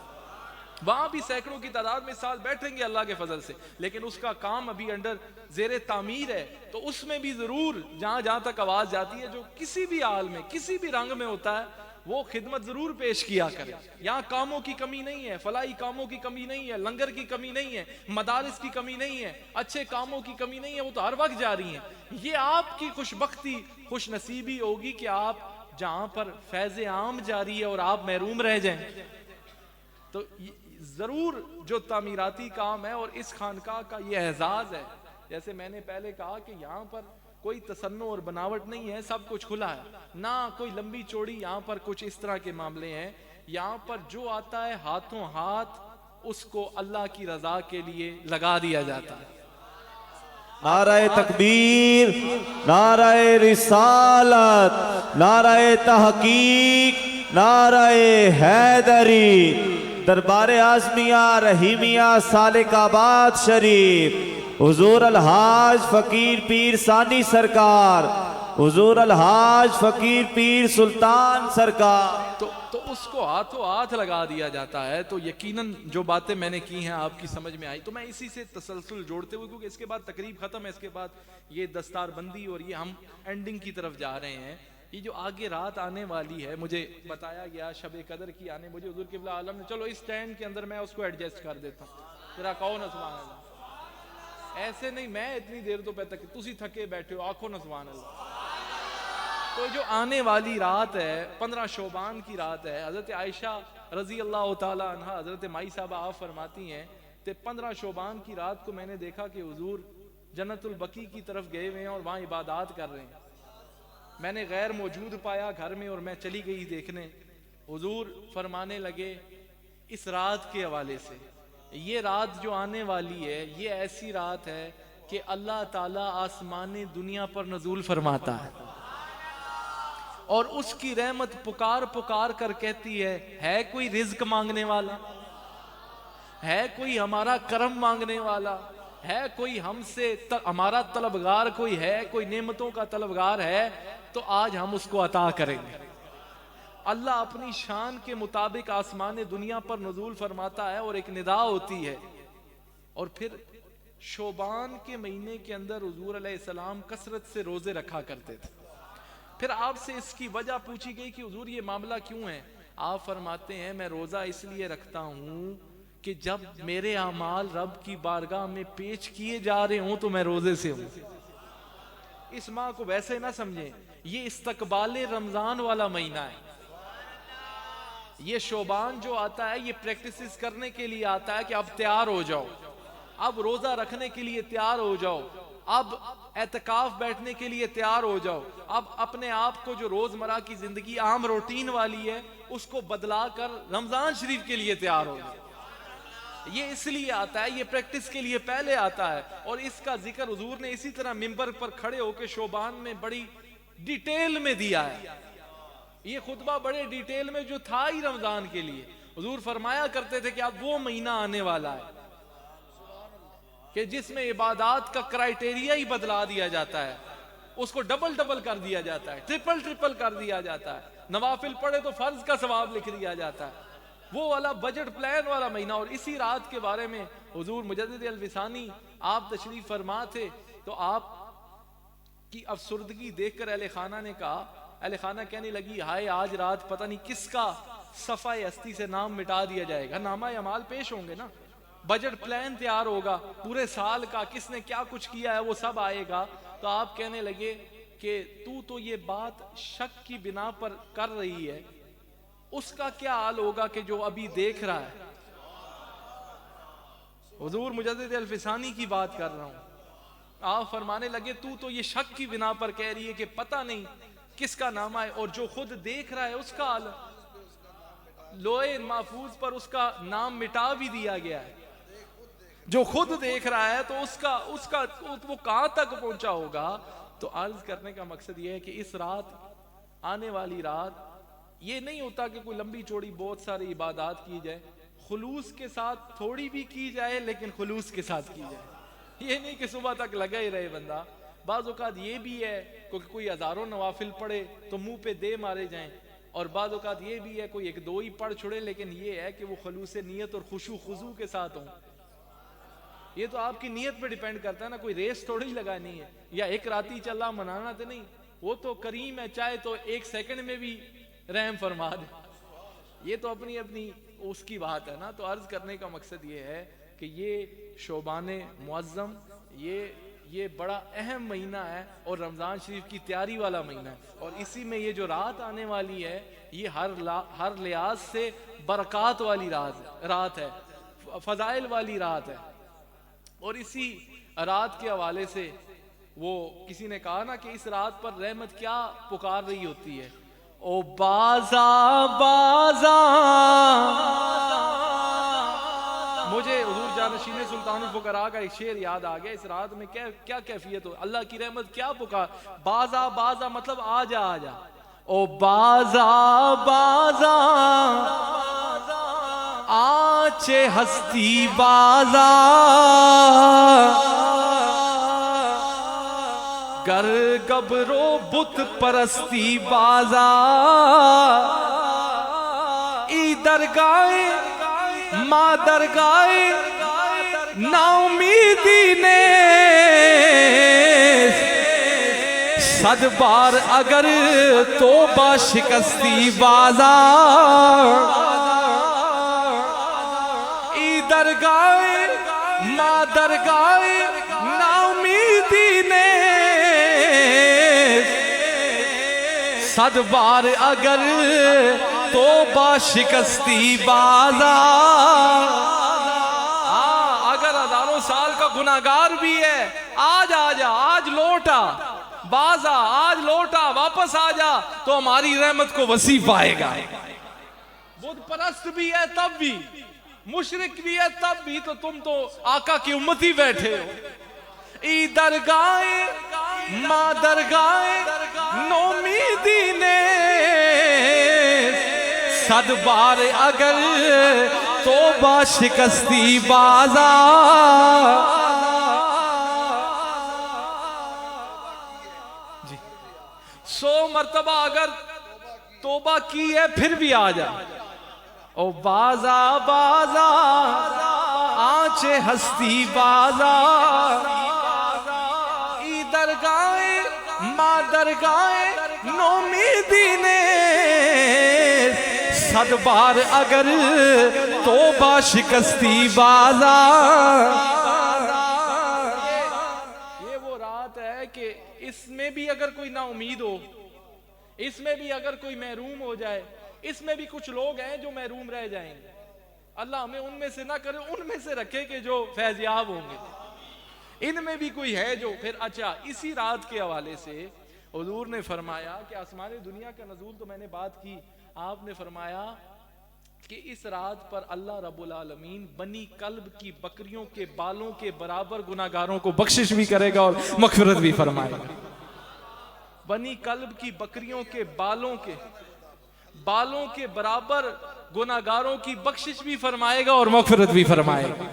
وہاں بھی سینکڑوں کی تعداد میں سال بیٹھیں گے اللہ کے فضل سے، لیکن اس کا کام ابھی انڈر زیر تعمیر ہے. تو اس میں بھی ضرور جہاں تک آواز جاتی ہے، جو کسی بھی حال میں، کسی بھی رنگ میں ہوتا ہے، وہ خدمت ضرور پیش کیا کرے. یہاں کاموں کی کمی نہیں ہے، فلاحی کاموں کی کمی نہیں ہے، لنگر کی کمی نہیں ہے، مدارس کی کمی نہیں ہے، اچھے کاموں کی کمی نہیں ہے، وہ تو ہر وقت جاری ہیں. یہ آپ کی خوش بختی، خوش نصیبی ہوگی کہ آپ جہاں پر فیض عام جاری ہے اور آپ محروم رہ جائیں. تو ضرور جو تعمیراتی کام ہے، اور اس خانقاہ کا یہ اعزاز ہے. جیسے میں نے پہلے کہا کہ یہاں پر کوئی تصنع اور بناوٹ نہیں ہے، سب کچھ کھلا ہے، نہ کوئی لمبی چوڑی یہاں پر کچھ اس طرح کے معاملے ہیں. یہاں پر جو آتا ہے ہاتھوں ہاتھ اس کو اللہ کی رضا کے لیے لگا دیا جاتا ہے. نعرہ تکبیر، نعرہ رسالت، نعرہ تحقیق، نعرہ حیدری. دربار اعظمیہ رحیمیہ سالک آباد شریف، حضور الحاج فقیر پیر ثانی سرکار، حضور الحاج فقیر پیر سلطان سرکار. تو اس کو ہاتھوں ہاتھ لگا دیا جاتا ہے. تو یقیناً جو باتیں میں نے کی ہیں آپ کی سمجھ میں آئی. تو میں اسی سے تسلسل جوڑتے ہوئے، کیونکہ اس کے بعد تقریب ختم ہے، اس کے بعد یہ دستار بندی اور یہ ہم اینڈنگ کی طرف جا رہے ہیں. یہ جو آگے رات آنے والی ہے، مجھے بتایا گیا شب قدر کی آنے، مجھے حضور قبلہ عالم نے، چلو اس سٹینڈ کے اندر میں اس کو ایڈجسٹ کر دیتا ہوں، ذرا کہو نا سبحان اللہ. ایسے نہیں میں اتنی دیر تو پہ تک تسی تھکے بیٹھے ہو، آنکھوں نا سبحان اللہ. تو جو آنے والی رات ہے 15 شعبان کی رات ہے، حضرت عائشہ رضی اللہ تعالی عنہ، حضرت مائی صاحبہ آپ فرماتی ہیں کہ 15 شعبان کی رات کو میں نے دیکھا کہ حضور جنت البقیع کی طرف گئے ہوئے ہیں اور وہاں عبادات کر رہے ہیں. میں نے غیر موجود پایا گھر میں اور میں چلی گئی دیکھنے. حضور فرمانے لگے اس رات کے حوالے سے، یہ رات جو آنے والی ہے یہ ایسی رات ہے کہ اللہ تعالیٰ آسمان دنیا پر نزول فرماتا ہے، اور اس کی رحمت پکار پکار کر کہتی ہے کوئی رزق مانگنے والا، ہے کوئی ہمارا کرم مانگنے والا، ہے کوئی ہم سے ہمارا طلبگار، کوئی ہے، کوئی نعمتوں کا طلبگار ہے تو آج ہم اس کو عطا کریں گے. اللہ اپنی شان کے مطابق آسمان دنیا پر نزول فرماتا ہے اور ایک ندا ہوتی ہے. اور پھر شعبان کے مہینے کے اندر حضور علیہ السلام کثرت سے روزے رکھا کرتے تھے. پھر آپ سے اس کی وجہ پوچھی گئی کہ حضور یہ معاملہ کیوں ہے؟ آپ فرماتے ہیں میں روزہ اس لیے رکھتا ہوں کہ جب میرے اعمال رب کی بارگاہ میں پیش کیے جا رہے ہوں تو میں روزے سے ہوں. اس ماہ کو ویسے نہ سمجھیں، یہ استقبال رمضان والا مہینہ ہے. یہ شعبان جو آتا ہے یہ پریکٹسز کرنے کے لیے آتا ہے کہ اب تیار ہو جاؤ، اب روزہ رکھنے کے لیے تیار ہو جاؤ، اب اعتکاف بیٹھنے کے لیے تیار ہو جاؤ، اب اپنے آپ کو جو روزمرہ کی زندگی عام روٹین والی ہے اس کو بدلا کر رمضان شریف کے لیے تیار ہو جاؤ. یہ اس لیے آتا ہے، یہ پریکٹس کے لیے پہلے آتا ہے. اور اس کا ذکر حضور نے اسی طرح منبر پر کھڑے ہو کے شعبان میں بڑی ڈیٹیل میں دیا ہے. یہ خطبہ بڑے ڈیٹیل میں جو تھا ہی رمضان کے لیے. حضور فرمایا کرتے تھے کہ اب وہ مہینہ آنے والا ہے کہ جس میں عبادات کا کرائیٹیریا ہی بدلا دیا جاتا ہے، اس کو ڈبل کر دیا جاتا ہے، ٹرپل کر دیا جاتا ہے. نوافل پڑھے تو فرض کا ثواب لکھ دیا جاتا ہے. وہ والا بجٹ پلان والا مہینہ. اور اسی رات کے بارے میں حضور مجدد الوثانی آپ تشریف فرما تھے تو آپ کی افسردگی دیکھ کر اہل خانہ نے کہا، اہل خانہ کہنے لگی ہائے آج رات پتہ نہیں کس کا صفحہ ہستی سے نام مٹا دیا جائے گا. نامہ اعمال پیش ہوں گے نا، بجٹ پلان تیار ہوگا پورے سال کا، کس نے کیا کچھ کیا ہے وہ سب آئے گا. تو آپ کہنے لگے کہ تو یہ بات شک کی بنا پر کر رہی ہے، اس کا کیا حال ہوگا کہ جو ابھی دیکھ رہا ہے. حضور مجدد الفسانی کی بات کر رہا ہوں. آپ فرمانے لگے تو یہ شک کی بنا پر کہہ رہی ہے کہ پتہ نہیں کس کا نامہ ہے، اور جو خود دیکھ رہا ہے اس کا حال لوہے محفوظ پر اس کا نام مٹا بھی دیا گیا ہے. جو خود دیکھ رہا ہے تو اس کا وہ کہاں تک پہنچا ہوگا. تو عرض کرنے کا مقصد یہ ہے کہ اس رات، آنے والی رات، یہ نہیں ہوتا کہ کوئی لمبی چوڑی بہت ساری عبادات کی جائے، خلوص کے ساتھ تھوڑی بھی کی جائے لیکن خلوص کے ساتھ کی جائے. یہ نہیں کہ صبح تک لگا ہی رہے بندہ. بعض اوقات یہ بھی ہے کہ کوئی ہزاروں نوافل پڑھے تو منہ پہ دے مارے جائیں، اور بعض اوقات یہ بھی ہے کوئی ایک دو ہی پڑھ چھوڑے، لیکن یہ ہے کہ وہ خلوص نیت اور خشوع خضوع کے ساتھ ہوں. یہ تو آپ کی نیت پہ ڈیپینڈ کرتا ہے نا، کوئی ریس تھوڑی لگانی ہے یا ایک راتی چلا منانا تو نہیں. وہ تو کریم ہے، چاہے تو ایک سیکنڈ میں بھی رحم فرما دے. یہ تو اپنی اپنی اس کی بات ہے نا. تو عرض کرنے کا مقصد یہ ہے کہ یہ شعبان معظم، یہ بڑا اہم مہینہ ہے اور رمضان شریف کی تیاری والا مہینہ ہے. اور اسی میں یہ جو رات آنے والی ہے یہ ہر لحاظ سے برکات والی رات ہے، فضائل والی رات ہے. اور اسی رات کے حوالے سے وہ کسی نے کہا نا کہ اس رات پر رحمت کیا پکار رہی ہوتی ہے. او بازا بازا، مجھے حضور جانشین سلطان الفقراء کا ایک شعر یاد آ گیا. اس رات میں کیا کیفیت ہو، اللہ کی رحمت کیا پکار. بازا بازا مطلب آجا آجا. او بازا بازا آچے ہستی بازا، گر گبرو بت پرستی بازا. ای درگاہ ماں درگاہ نا امیدی نے، صد بار اگر توبہ شکستی بازا. ای درگاہ ماں درگاہ نا امیدی نے، صد بار اگر توبہ شکستی بازا. اگر ہزاروں سال کا گناہگار بھی ہے، آج آجا، آج لوٹا بازا، آج لوٹا واپس آجا تو ہماری رحمت کو وسیع پائے گا. بت پرست بھی ہے تب بھی، مشرک بھی ہے تب بھی، تو تم تو آقا کی امتی بیٹھے ہو. ای درگاہ ماں درگاہ نومیدی نے، صد بار اگر توبہ شکستی بازا. جی 100 مرتبہ اگر توبہ کی ہے پھر بھی آ جا. او بازا بازا آنچے ہستی بازا، ای درگاہ ماں درگاہ نومیدی نے، صد بار اگر توبہ شکستی بازا. یہ وہ رات ہے کہ اس میں بھی اگر کوئی نا امید ہو، اس میں بھی اگر کوئی محروم ہو جائے، اس میں بھی کچھ لوگ ہیں جو محروم رہ جائیں گے. اللہ ہمیں ان میں سے نہ کرے، ان میں سے رکھے کہ جو فیضیاب ہوں گے. ان میں بھی کوئی ہے جو پھر. اچھا، اسی رات کے حوالے سے حضور نے فرمایا کہ آسمان دنیا کا نزول تو میں نے بات کی. آپ نے فرمایا کہ اس رات پر اللہ رب العالمین بنی کلب کی بکریوں کے بالوں کے برابر گناہگاروں کو بخشش بھی کرے گا اور مغفرت بھی فرمائے گا. بنی کلب کی بکریوں کے بالوں کے برابر گناہگاروں کی بخشش بھی فرمائے گا اور مغفرت بھی فرمائے گا.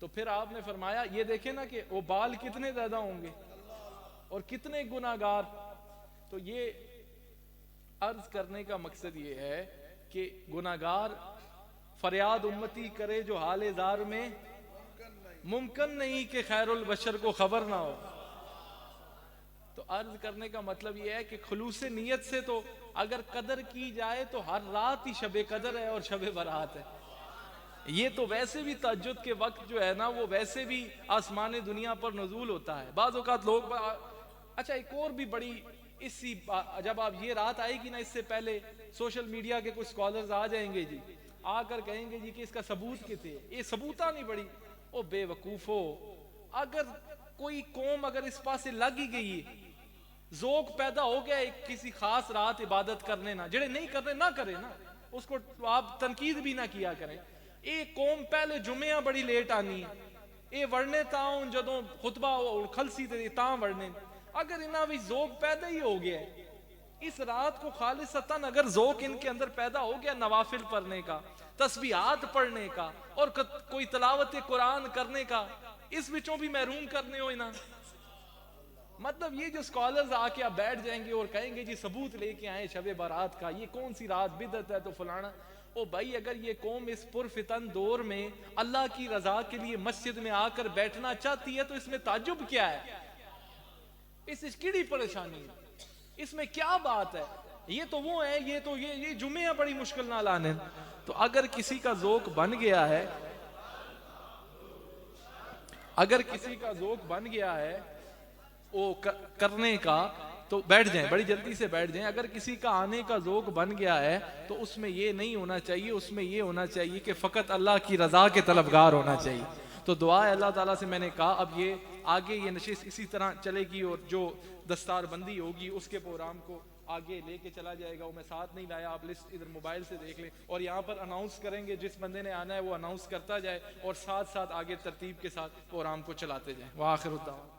تو پھر آپ نے فرمایا یہ دیکھیں نا کہ وہ بال کتنے زیادہ ہوں گے اور کتنے گناہگار. تو یہ عرض کرنے کا مقصد یہ ہے کہ گناہگار فریاد امتی کرے جو حال زار میں ممکن نہیں کہ خیر البشر کو خبر نہ ہو. تو عرض کرنے کا مطلب یہ ہے کہ خلوص نیت سے تو اگر قدر کی جائے تو ہر رات ہی شب قدر ہے اور شب برات ہے. یہ تو ویسے بھی تہجد کے وقت جو ہے نا وہ ویسے بھی آسمان دنیا پر نزول ہوتا ہے. بعض اوقات لوگ اچھا ایک اور بھی بڑی اسی جب آپ یہ رات آئے گی نا اس سے پہلے سوشل میڈیا کے کچھ سکالرز آ جائیں گے جی, آ کر کہیں گے جی کہ اس کا ثبوت کتنے, یہ ثبوتہ نہیں بڑی. او بے وقوفو, اگر کوئی قوم اگر اس پاس سے لگ ہی گئی ہے, ذوق پیدا ہو گیا ایک کسی خاص رات عبادت کرنے نا, جڑے نہیں کرنے نہ کرے نا, اس کو آپ تنقید بھی نہ کیا کریں. ایک قوم پہلے جمعہ بڑی لیٹ آنی ہے, اے ورنے تاؤں جدوں خطبہ کھلسی تے تاں ورنے. اگر انہاں بھی ذوق پیدا ہی ہو گیا ہے اس رات کو خالصتاً, اگر ذوق ان کے اندر پیدا ہو گیا نوافل پڑھنے کا, تسبیحات پڑھنے کا اور کوئی تلاوت قرآن کرنے کا, اس وچوں بھی محروم کرنے ہو انہاں. مطلب یہ جو سکالرز آ کے آپ بیٹھ جائیں گے اور کہیں گے جی ثبوت لے کے آئیں شب بارات کا, یہ کون سی رات بدعت ہے تو فلانا. او بھائی اگر یہ قوم اس پرفتن دور میں اللہ کی رضا کے لیے مسجد میں آ کر بیٹھنا چاہتی ہے تو اس میں تعجب کیا ہے, اس کیڑی پریشانی ہے, اس میں کیا بات ہے. یہ تو وہ ہے, یہ تو یہ جمعہ بڑی مشکل نہ لانے. تو اگر کسی کا ذوق بن گیا ہے, اگر کسی کا ذوق بن گیا ہے وہ کرنے کا تو بیٹھ جائیں, بڑی جلدی سے بیٹھ جائیں. اگر کسی کا آنے کا ذوق بن گیا ہے تو اس میں یہ نہیں ہونا چاہیے, اس میں یہ ہونا چاہیے کہ فقط اللہ کی رضا کے طلبگار ہونا چاہیے. تو دعا ہے اللہ تعالیٰ سے, میں نے کہا اب یہ آگے یہ نشست اسی طرح چلے گی اور جو دستار بندی ہوگی اس کے پروگرام کو آگے لے کے چلا جائے گا. وہ میں ساتھ نہیں لایا, آپ لسٹ ادھر موبائل سے دیکھ لیں, اور یہاں پر اناؤنس کریں گے, جس بندے نے آنا ہے وہ اناؤنس کرتا جائے اور ساتھ ساتھ آگے ترتیب کے ساتھ پروگرام کو چلاتے جائیں. وآخر الدعوانا